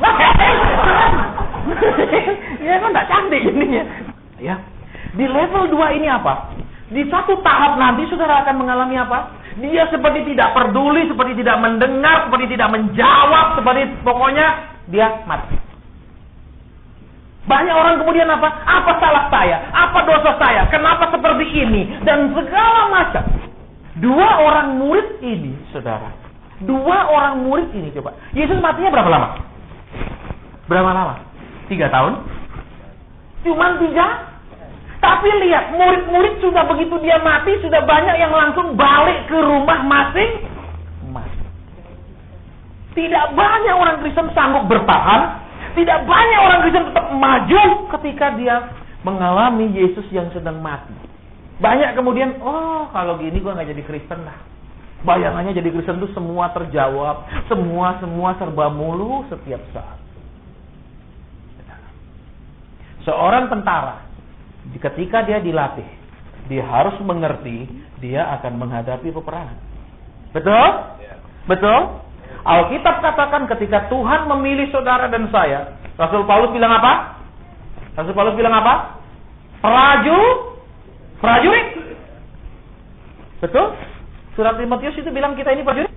ya kan nggak cantik jadinya. Ya, di level 2 ini apa? Di satu tahap nanti saudara akan mengalami apa? Dia seperti tidak peduli, seperti tidak mendengar, seperti tidak menjawab, seperti pokoknya dia mati. Banyak orang kemudian apa? Apa salah saya? Apa dosa saya? Kenapa seperti ini? Dan segala macam. 2 orang murid ini, saudara. 2 orang murid ini coba. Yesus matinya berapa lama? Berapa lama? 3 tahun? Cuman 3? Tapi lihat, murid-murid sudah begitu dia mati, sudah banyak yang langsung balik ke rumah masing-masing. Tidak banyak orang Kristen sanggup bertahan. Tidak banyak orang Kristen tetap maju ketika dia mengalami Yesus yang sedang mati. Banyak kemudian, oh kalau gini gue gak jadi Kristen lah. Bayangannya jadi Kristen itu semua terjawab. Semua serba mulu setiap saat. Seorang tentara, ketika dia dilatih, dia harus mengerti dia akan menghadapi peperangan. Betul? Betul? Alkitab katakan ketika Tuhan memilih saudara dan saya, Rasul Paulus bilang apa? Rasul Paulus bilang apa? Prajurit. Betul? Surat Timotius itu bilang kita ini prajurit.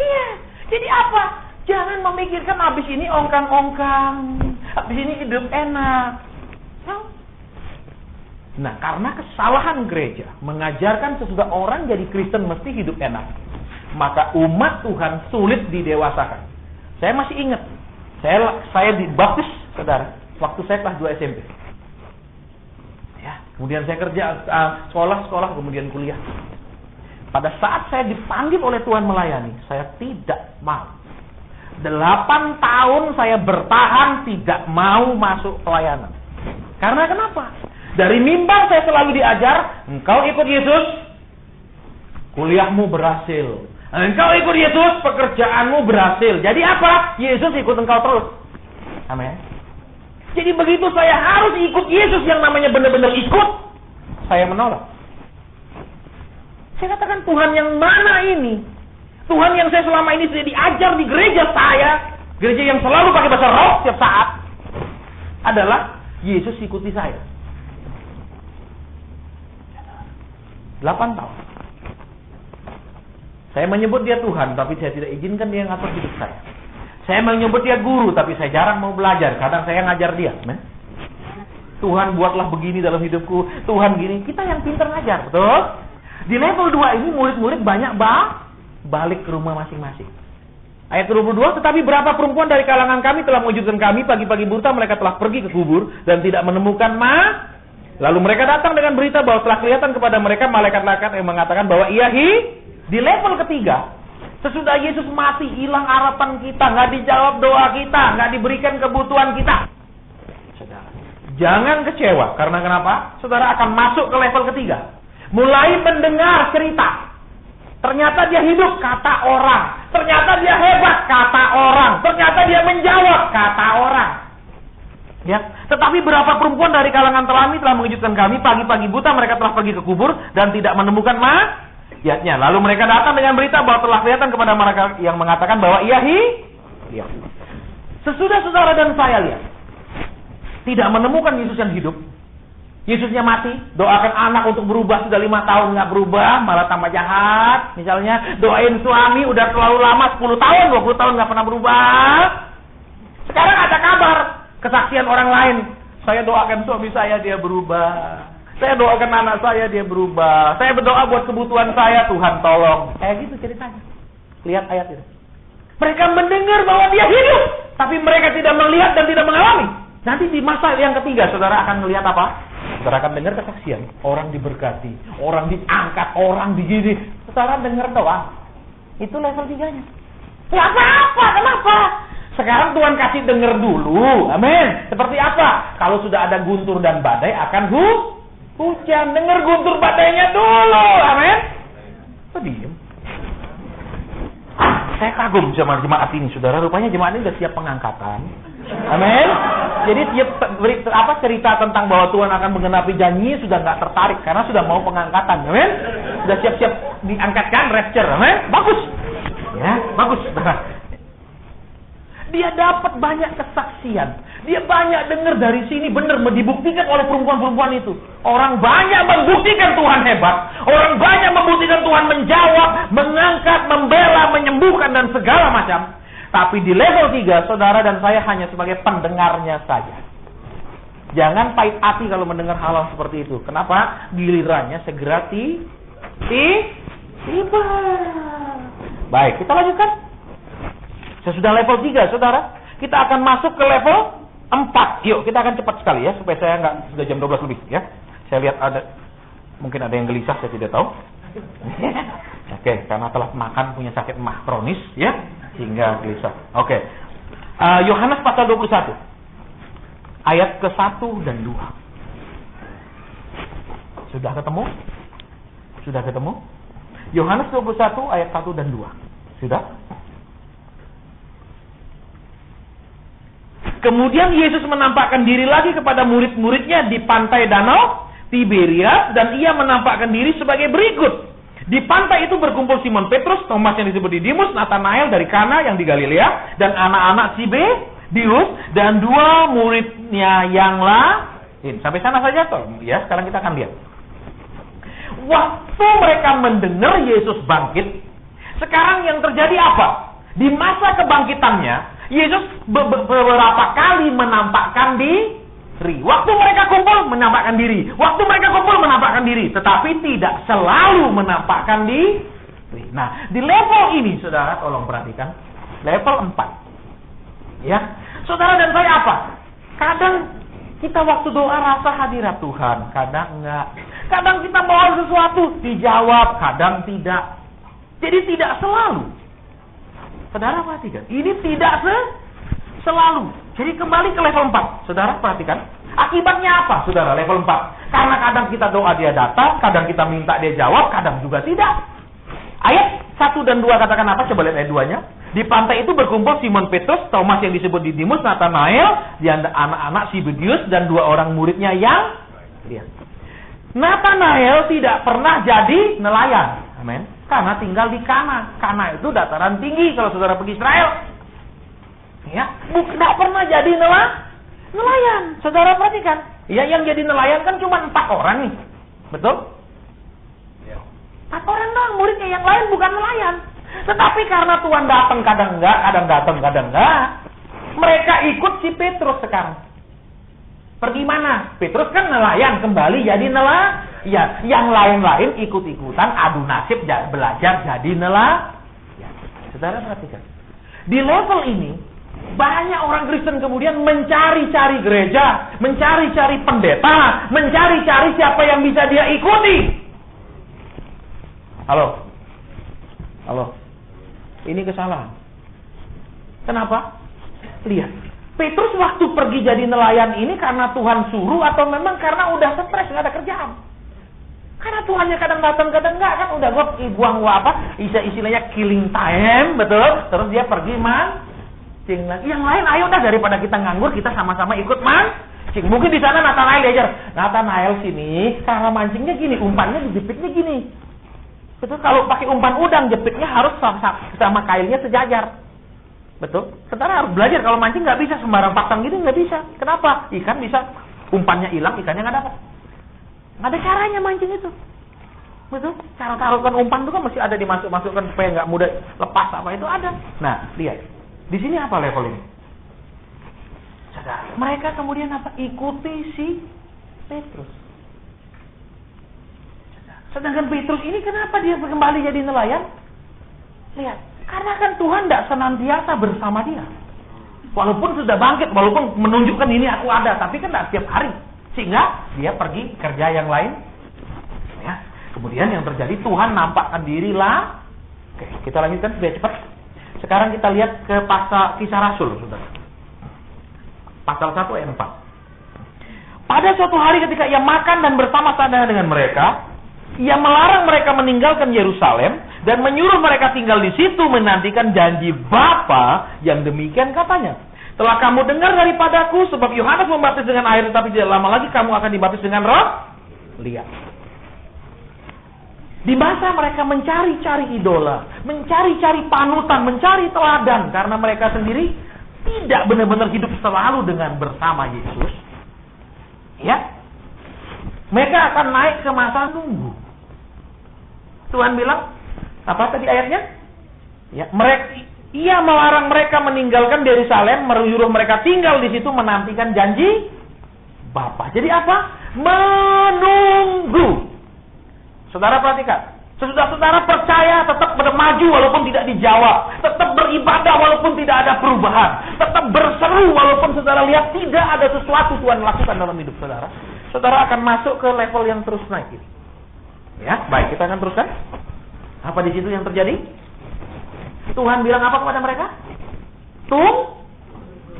Iya. Jadi apa? Jangan memikirkan habis ini ongkang-ongkang, habis ini hidup enak. Nah, karena kesalahan gereja mengajarkan sesudah orang jadi Kristen mesti hidup enak, maka umat Tuhan sulit didewasakan. Saya masih ingat, saya dibaptis, saudara, waktu saya kelas 2 SMP. Ya, kemudian saya kerja sekolah, kemudian kuliah. Pada saat saya dipanggil oleh Tuhan melayani, saya tidak mau. 8 tahun saya bertahan tidak mau masuk pelayanan. Karena kenapa? Dari mimbar saya selalu diajar, engkau ikut Yesus, kuliahmu berhasil. Engkau ikut Yesus, pekerjaanmu berhasil. Jadi apa? Yesus ikut engkau terus. Amin. Jadi begitu saya harus ikut Yesus yang namanya benar-benar ikut, saya menolak. Saya katakan, Tuhan yang mana ini? Tuhan yang saya selama ini sudah diajar di gereja saya, gereja yang selalu pakai bahasa roh setiap saat, adalah Yesus ikuti saya. 8 tahun. Saya menyebut dia Tuhan, tapi saya tidak izinkan dia ngatur hidup saya. Saya menyebut dia guru, tapi saya jarang mau belajar. Kadang saya ngajar dia. Tuhan buatlah begini dalam hidupku. Tuhan gini. Kita yang pintar ngajar, betul? Di level 2 ini murid-murid banyak balik ke rumah masing-masing. Ayat 22, tetapi berapa perempuan dari kalangan kami telah mewujudkan kami, pagi-pagi buta mereka telah pergi ke kubur dan tidak menemukan Lalu mereka datang dengan berita bahwa telah kelihatan kepada mereka malaikat-malaikat yang mengatakan bahwa ia di level ketiga. Sesudah Yesus mati, hilang harapan kita, nggak dijawab doa kita, nggak diberikan kebutuhan kita. Saudara, jangan kecewa, karena kenapa? Saudara akan masuk ke level ketiga. Mulai mendengar cerita. Ternyata dia hidup, kata orang. Ternyata dia hebat, kata orang. Ternyata dia menjawab, kata orang. Ya, tetapi berapa perempuan dari kalangan kami telah mengejutkan kami, pagi-pagi buta mereka telah pergi ke kubur dan tidak menemukan mayatnya. Lalu mereka datang dengan berita bahwa telah kelihatan kepada mereka yang mengatakan bahwa ia hidup. Sesudah saudara dan saya lihat, tidak menemukan Yesus yang hidup, Yesusnya mati, doakan anak untuk berubah, sudah 5 tahun nggak berubah, malah tambah jahat. Misalnya, doain suami udah terlalu lama, 10 tahun, 20 tahun nggak pernah berubah. Sekarang ada kabar, kesaksian orang lain. Saya doakan suami saya, dia berubah. Saya doakan anak saya, dia berubah. Saya berdoa buat kebutuhan saya, Tuhan tolong. Kayak gitu ceritanya. Lihat ayat itu. Mereka mendengar bahwa dia hidup, tapi mereka tidak melihat dan tidak mengalami. Nanti di masa yang ketiga, saudara akan melihat apa? Saudara akan dengar kesaksian. Orang diberkati, orang diangkat, orang digini. Saudara dengar doa. Itu level 3-nya. Gak apa-apa, kenapa? Sekarang Tuhan kasih dengar dulu. Amin. Seperti apa? Kalau sudah ada guntur dan badai, akan hujan. Dengar guntur badainya dulu. Amin. Kok diem? Saya kagum sama jemaat ini, saudara. Rupanya jemaat ini sudah siap pengangkatan. Amin. Jadi cerita tentang bahwa Tuhan akan menggenapi janji sudah nggak tertarik karena sudah mau pengangkatan. Amin. Sudah siap-siap diangkatkan, rapture. Amin. Bagus. Ya, bagus. Dia dapat banyak kesaksian. Dia banyak dengar dari sini, benar dibuktikan oleh perempuan-perempuan itu. Orang banyak membuktikan Tuhan hebat. Orang banyak membuktikan Tuhan menjawab, mengangkat, membela, menyembuhkan dan segala macam. Tapi di level 3, saudara dan saya hanya sebagai pendengarnya saja. Jangan pahit hati kalau mendengar hal-hal seperti itu. Kenapa? Gilirannya segera tiba. Baik, kita lanjutkan. Sesudah level 3, saudara, kita akan masuk ke level 4. Yuk, kita akan cepat sekali ya, supaya saya nggak sudah jam 12 lebih ya. Saya lihat mungkin ada yang gelisah, saya tidak tahu. Oke, karena telah makan punya sakit emah kronis ya, sehingga gelisah. Oke. Yohanes pasal 21. Ayat ke-1 dan 2. Sudah ketemu? Sudah ketemu? Yohanes 21 ayat 1 dan 2. Sudah? Kemudian Yesus menampakkan diri lagi kepada murid-muridnya di pantai danau Tiberias dan ia menampakkan diri sebagai berikut. Di pantai itu berkumpul Simon Petrus, Thomas yang disebut Didimus, Nathanael dari Kana yang di Galilea, dan anak-anak Zebedius dan 2 muridnya yang lain. Sampai sana saja toh. Ya, sekarang kita akan lihat. Waktu mereka mendengar Yesus bangkit, sekarang yang terjadi apa? Di masa kebangkitannya, Yesus beberapa kali menampakkan diri. Waktu mereka kumpul, menampakkan diri. Waktu mereka kumpul, menampakkan diri. Tetapi tidak selalu menampakkan diri. Nah, di level ini, saudara, tolong perhatikan. Level 4. Ya, saudara dan saya apa? Kadang kita waktu doa rasa hadirat Tuhan. Kadang enggak. Kadang kita mohon sesuatu, dijawab. Kadang tidak. Jadi tidak selalu. Saudara perhatikan. Ini tidak selalu. Jadi kembali ke level 4. Saudara perhatikan. Akibatnya apa, saudara, level 4? Karena kadang kita doa dia datang, kadang kita minta dia jawab, kadang juga tidak. Ayat 1 dan 2 katakan apa? Coba lihat ayat 2-nya. Di pantai itu berkumpul Simon Petrus, Thomas yang disebut Didimus, Nathanael, anak-anak Zebedius, dan 2 orang muridnya yang lihat. Nathanael tidak pernah jadi nelayan. Amin. Karena tinggal di Kana. Kana itu dataran tinggi kalau saudara pergi Israel. Ya, tidak pernah jadi nelayan. Saudara perhatikan. Ya, yang jadi nelayan kan cuma 4 orang nih. Betul? 4 orang doang, muridnya yang lain bukan nelayan. Tetapi karena Tuhan datang kadang enggak, kadang datang kadang enggak, mereka ikut si Petrus sekarang. Pergi mana? Petrus kan nelayan, kembali jadi nelayan. Ya, yang lain-lain ikut-ikutan adu nasib belajar jadi nelayan. Saudara perhatikan. Di level ini banyak orang Kristen kemudian mencari-cari gereja, mencari-cari pendeta, mencari-cari siapa yang bisa dia ikuti. Halo? Ini kesalahan. Kenapa? Lihat. Petrus waktu pergi jadi nelayan ini karena Tuhan suruh atau memang karena udah stres, nggak ada kerjaan? Karena Tuhannya kadang datang, kadang enggak kan. Udah gue buang istilahnya killing time, betul. Terus dia pergi mancing lagi. Yang lain, ayo dah daripada kita nganggur, kita sama-sama ikut mancing. Mungkin di sana Nathanael diajar. Nathanael sini, cara mancingnya gini, umpannya dijepitnya gini. Betul, kalau pakai umpan udang, jepitnya harus sama kailnya sejajar. Betul. Sementara harus belajar kalau mancing nggak bisa sembarang pasang gitu, nggak bisa. Kenapa? Ikan bisa umpannya hilang, ikannya nggak dapat. Nggak ada caranya mancing itu. Betul. Cara taruhkan umpan itu kan masih ada dimasukkan supaya nggak mudah lepas apa itu ada. Nah, lihat. Di sini apa level ini? Saudara, mereka kemudian apa? Ikuti si Petrus. Sedangkan Petrus ini kenapa dia kembali jadi nelayan? Lihat. Karena kan Tuhan tidak senantiasa bersama dia. Walaupun sudah bangkit, walaupun menunjukkan ini aku ada, tapi kan tidak setiap hari. Sehingga dia pergi kerja yang lain. Ya. Kemudian yang terjadi, Tuhan nampakkan diri lah. Oke, kita lanjutkan supaya cepat. Sekarang kita lihat ke pasal Kisah Rasul, saudara. Pasal 1 ayat 4. Pada suatu hari ketika ia makan dan bersama-sama dengan mereka, ia melarang mereka meninggalkan Yerusalem dan menyuruh mereka tinggal di situ menantikan janji Bapa yang demikian katanya. Telah kamu dengar daripadaku sebab Yohanes membaptis dengan air, tetapi tidak lama lagi kamu akan dibaptis dengan Roh. Lihat. Di masa mereka mencari-cari idola, mencari-cari panutan, mencari teladan karena mereka sendiri tidak benar-benar hidup selalu dengan bersama Yesus. Ya. Mereka akan naik ke masa nunggu. Tuhan bilang, apa tadi ayatnya? Ya, ia melarang mereka meninggalkan Yerusalem, menyuruh mereka tinggal di situ menantikan janji Bapa. Jadi apa? Menunggu. Saudara perhatikan. Sesudah saudara percaya, tetap bermaju walaupun tidak dijawab, tetap beribadah walaupun tidak ada perubahan, tetap berseru walaupun saudara lihat tidak ada sesuatu Tuhan lakukan dalam hidup saudara. Saudara akan masuk ke level yang terus naik ini. Ya, baik, kita akan teruskan. Apa di situ yang terjadi? Tuhan bilang apa kepada mereka?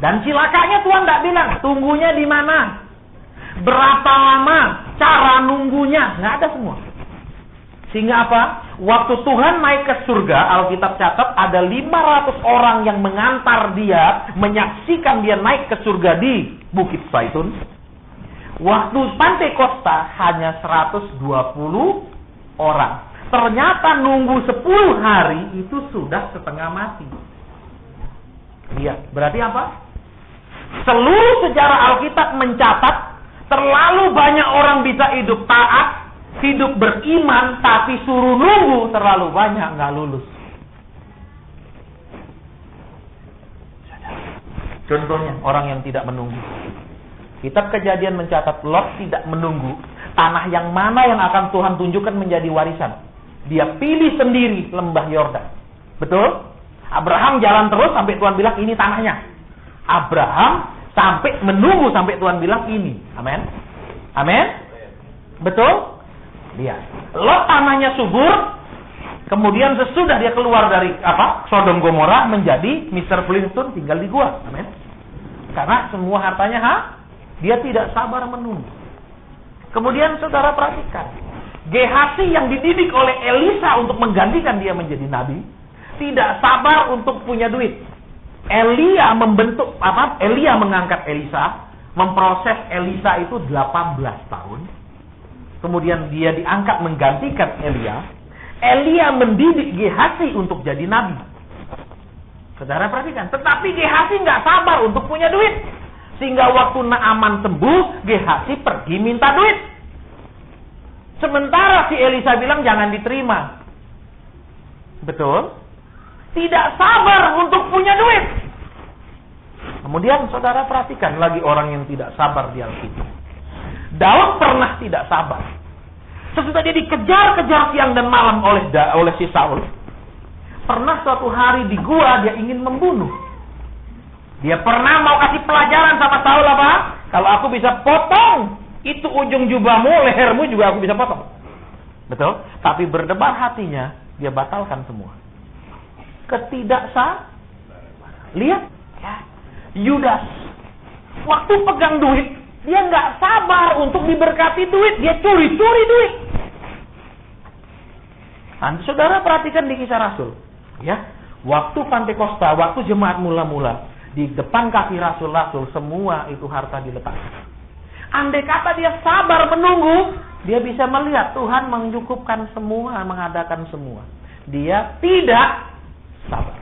Dan cilakanya Tuhan tidak bilang tunggunya di mana, berapa lama, cara nunggunya, nggak ada semua. Sehingga apa? Waktu Tuhan naik ke surga, Alkitab catat ada 500 orang yang mengantar dia, menyaksikan dia naik ke surga di Bukit Zaitun. Waktu Pantekosta hanya 120 orang. Ternyata nunggu 10 hari itu sudah setengah mati. Lihat, berarti apa? Seluruh sejarah Alkitab mencatat terlalu banyak orang bisa hidup taat, hidup beriman, tapi suruh nunggu terlalu banyak nggak lulus. Contohnya orang yang tidak menunggu. Kitab Kejadian mencatat Lot tidak menunggu tanah yang mana yang akan Tuhan tunjukkan menjadi warisan. Dia pilih sendiri lembah Yordan. Betul? Abraham jalan terus sampai Tuhan bilang ini tanahnya. Abraham sampai menunggu sampai Tuhan bilang ini. Amin. Amin. Betul? Lihat. Lot tanahnya subur. Kemudian sesudah dia keluar dari Sodom Gomora menjadi Mr. Flintstone tinggal di gua. Amin. Karena semua hartanya dia tidak sabar menunggu. Kemudian saudara perhatikan, Gehazi yang dididik oleh Elisa untuk menggantikan dia menjadi nabi, tidak sabar untuk punya duit. Elia mengangkat Elisa, memproses Elisa itu 18 tahun. Kemudian dia diangkat menggantikan Elia. Elia mendidik Gehazi untuk jadi nabi. Saudara perhatikan, tetapi Gehazi nggak sabar untuk punya duit. Sehingga waktu Naaman sembuh, Gehazi pergi minta duit. Sementara si Elisa bilang jangan diterima. Betul? Tidak sabar untuk punya duit. Kemudian saudara perhatikan lagi orang yang tidak sabar di Alkitab. Daud pernah tidak sabar. Sesudah dia dikejar-kejar siang dan malam oleh si Saul. Pernah suatu hari di gua dia ingin membunuh. Dia pernah mau kasih pelajaran sama Saul apa? Kalau aku bisa potong itu ujung jubahmu, lehermu juga aku bisa potong. Betul? Tapi berdebar hatinya, dia batalkan semua. Ketidaksabaran. Lihat, ya. Yudas waktu pegang duit, dia nggak sabar untuk diberkati duit, dia curi-curi duit. Nanti saudara perhatikan di Kisah Rasul, ya. Waktu Pantekosta, waktu jemaat mula-mula, di depan kaki Rasul-Rasul semua itu harta diletakkan. Andai kata dia sabar menunggu, dia bisa melihat Tuhan mencukupkan semua, mengadakan semua. Dia tidak sabar.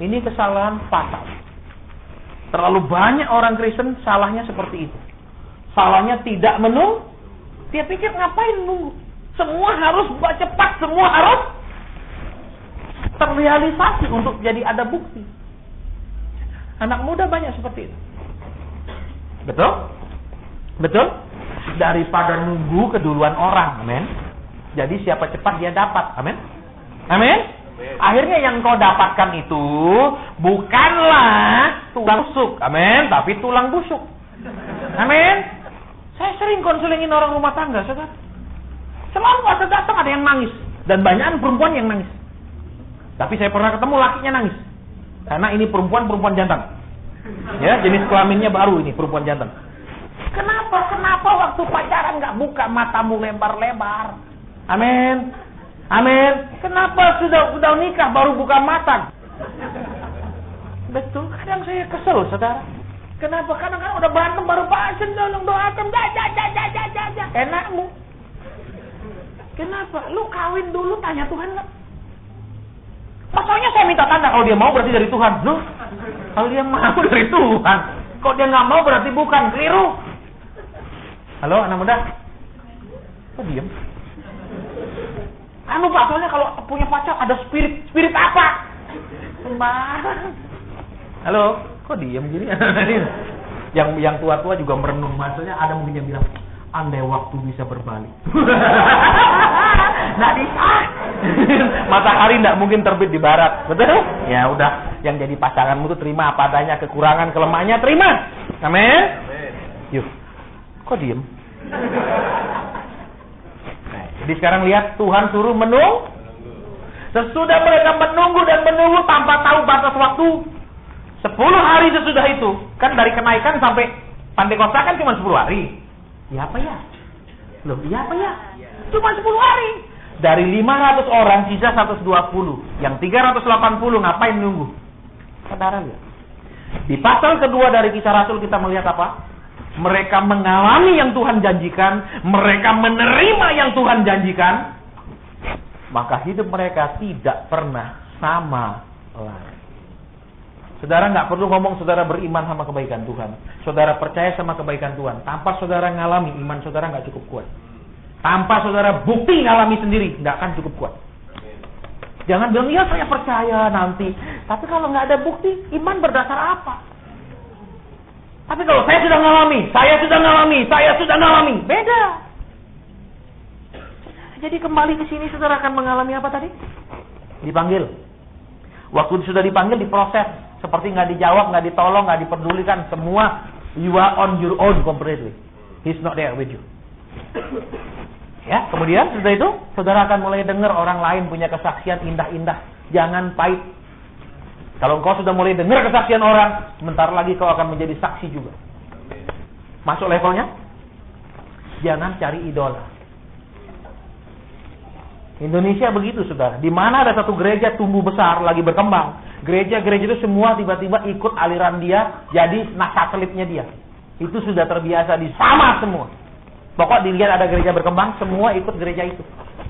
Ini kesalahan fatal. Terlalu banyak orang Kristen salahnya seperti itu. Salahnya tidak menunggu. Dia pikir ngapain nunggu? Semua harus cepat, semua harus terrealisasi untuk jadi ada bukti. Anak muda banyak seperti itu. Betul? Betul? Daripada nunggu keduluan orang. Amin. Jadi siapa cepat dia dapat. Amin. Amin. Akhirnya yang kau dapatkan itu bukanlah tulang busuk. Amin. Tapi tulang busuk. Amin. Saya sering konselingin orang rumah tangga, saudara. Selalu ada datang ada yang nangis. Dan banyak perempuan yang nangis. Tapi saya pernah ketemu lakinya nangis. Karena ini perempuan jantan. Ya, jenis kelaminnya baru ini, perempuan jantan. Kenapa waktu pacaran nggak buka matamu lebar-lebar? Amin. Amin. Kenapa sudah nikah baru buka mata? Betul, kadang saya kesel, saudara. Kenapa? Kadang-kadang udah berantem baru pasien, tolong doakan, jaja. Enakmu. Kenapa? Lu kawin dulu tanya Tuhan nggak? Maksudnya saya minta tanda kalau dia mau berarti dari Tuhan. Loh, kalau dia mau dari Tuhan, kalau dia nggak mau berarti bukan, keliru. Halo anak muda, kok diem? Pak, soalnya kalau punya pacar ada spirit apa? Sembarang. Halo, kok diem gini? Yang tua-tua juga merenung, maksudnya ada mungkin yang bilang, andai waktu bisa berbalik. Nggak bisa. Matahari nggak mungkin terbit di barat, betul? Ya udah, yang jadi pasanganmu tuh terima apa adanya, kekurangan, kelemahannya terima. Amin. Yuk, kok diem? Nah, jadi sekarang lihat Tuhan suruh menunggu. Sesudah mereka menunggu dan menunggu tanpa tahu batas waktu, 10 hari sesudah itu, kan dari kenaikan sampai Pantekosta kan cuma 10 hari. Ya apa ya? Loh, iya apa ya? Cuma 10 hari. Dari 500 orang sisa 120. Yang 380 ngapain nunggu? Saudara lihat. Di pasal kedua dari Kisah Rasul kita melihat apa? Mereka mengalami yang Tuhan janjikan, mereka menerima yang Tuhan janjikan, maka hidup mereka tidak pernah sama lagi. Saudara nggak perlu ngomong saudara beriman sama kebaikan Tuhan. Saudara percaya sama kebaikan Tuhan. Tanpa saudara ngalami, iman saudara nggak cukup kuat. Tanpa saudara bukti ngalami sendiri, nggak akan cukup kuat. Jangan bilang, ya saya percaya nanti. Tapi kalau nggak ada bukti, iman berdasar apa? Tapi kalau saya sudah ngalami, beda. Jadi kembali ke sini saudara akan mengalami apa tadi? Dipanggil. Waktu sudah dipanggil, diproses. Seperti nggak dijawab, nggak ditolong, nggak diperdulikan. Semua, you are on your own completely. He's not there with you. Ya, kemudian setelah itu, saudara akan mulai dengar orang lain punya kesaksian indah-indah. Jangan pahit. Kalau engkau sudah mulai dengar kesaksian orang, sebentar lagi kau akan menjadi saksi juga. Masuk levelnya? Jangan cari idola. Indonesia begitu, saudara. Di mana ada satu gereja tumbuh besar, lagi berkembang. Gereja-gereja itu semua tiba-tiba ikut aliran dia, jadi satelitnya dia. Itu sudah terbiasa di sama semua. Pokok dilihat ada gereja berkembang, semua ikut gereja itu.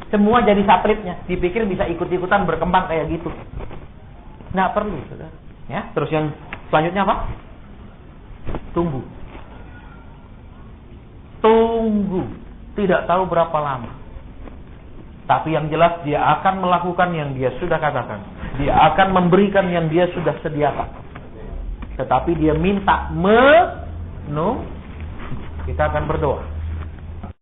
Semua jadi satelitnya. Dipikir bisa ikut-ikutan berkembang kayak gitu. Nggak perlu, saudara. Ya, terus yang selanjutnya apa? Tunggu. Tidak tahu berapa lama. Tapi yang jelas dia akan melakukan yang dia sudah katakan. Dia akan memberikan yang dia sudah sediakan. Tetapi dia minta kita akan berdoa.